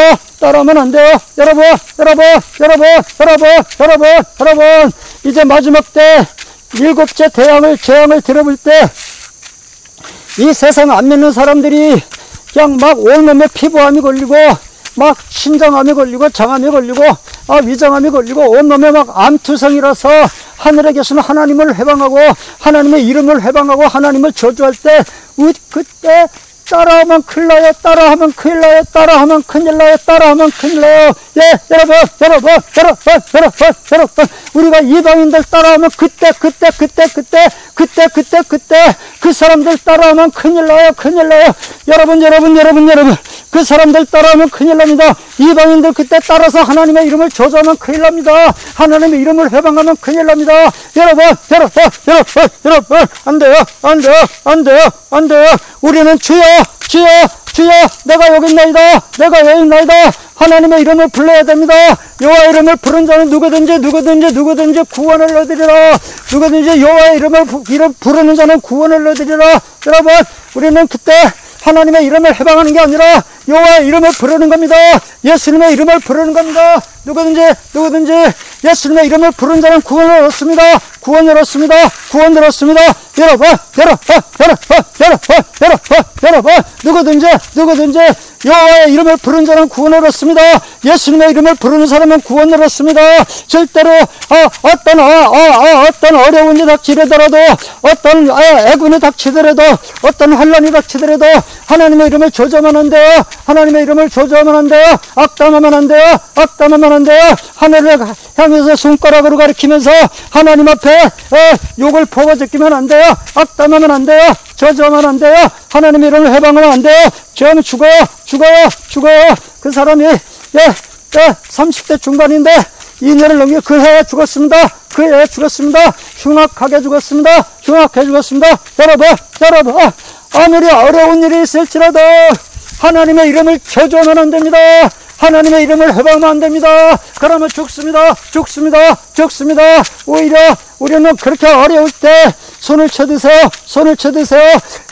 Speaker 1: 여러분 이제 마지막 때 일곱째 재앙을 들어볼 때 이 세상 안 믿는 사람들이 그냥 막 온몸에 피부암이 걸리고 막 신장암이 걸리고 장암이 걸리고 위장암이 걸리고 온몸에 막 암투성이라서 하늘에 계신 하나님을 해방하고 하나님의 이름을 해방하고 하나님을 저주할 때 그때 따라하면 큰일 나요. 여러분. 우리가 이방인들 따라하면 그때 그 사람들 따라하면 큰일 나요. 여러분. 그 사람들 따라하면 큰일 납니다. 이방인들 그때 따라서 하나님의 이름을 저주하면 큰일 납니다. 하나님의 이름을 해방하면 큰일 납니다. 여러분. 안 돼요. 우리는 주여 내가 여기 있나이다. 하나님의 이름을 불러야 됩니다. 여호와 이름을 부른 자는 누구든지 구원을 얻으리라. 누구든지 여호와의 이름 부르는 자는 구원을 얻으리라. 여러분, 우리는 그때 하나님의 이름을 해방하는 게 아니라 여호와의 이름을 부르는 겁니다. 예수님의 이름을 부르는 겁니다. 누구든지 예수님의 이름을 부른 자는 구원을 얻습니다. 구원을 얻습니다. 구원을 얻습니다. 여러분, 누구든지 여호와의 이름을 부른 자는 구원을 얻습니다. 예수님의 이름을 부르는 사람은 구원을 얻습니다. 절대로 어떤 어려운 일이 닥치더라도, 어떤 애군이 닥치더라도, 어떤 환난이 닥치더라도 하나님의 이름을 조점하면 안 돼요. 하나님의 이름을 조점하면 안 돼요. 악담하면 안 돼요. 악담하면 안 돼요. 하늘을 향해서 손가락으로 가리키면서 하나님 앞에 욕을 퍼부어제끼면 안 돼요. 악담하면 안 돼요. 저주하면 안 돼요. 하나님의 이름을 해방하면 안 돼요. 저하면 죽어요. 그 사람이 30대 중반인데 2년을 넘겨 그 해에 죽었습니다. 흉악하게 죽었습니다. 여러분, 아무리 어려운 일이 있을지라도 하나님의 이름을 저주하면 안 됩니다. 하나님의 이름을 해방하면 안 됩니다. 그러면 죽습니다. 오히려 우리는 그렇게 어려울 때 손을 쳐드세요.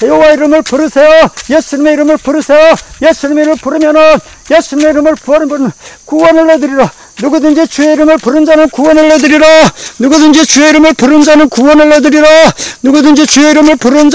Speaker 1: 여호와 이름을 부르세요. 예수님의 이름을 부르세요. 예수님의 이름을 부르면은 예수님의 이름을 부르면 구원을 얻으리라. 누구든지 주의 이름을 부른 자는 구원을 얻으리라. 누구든지 주의 이름을 부른 자는 구원을 얻으리라. 누구든지 주의 이름을 부른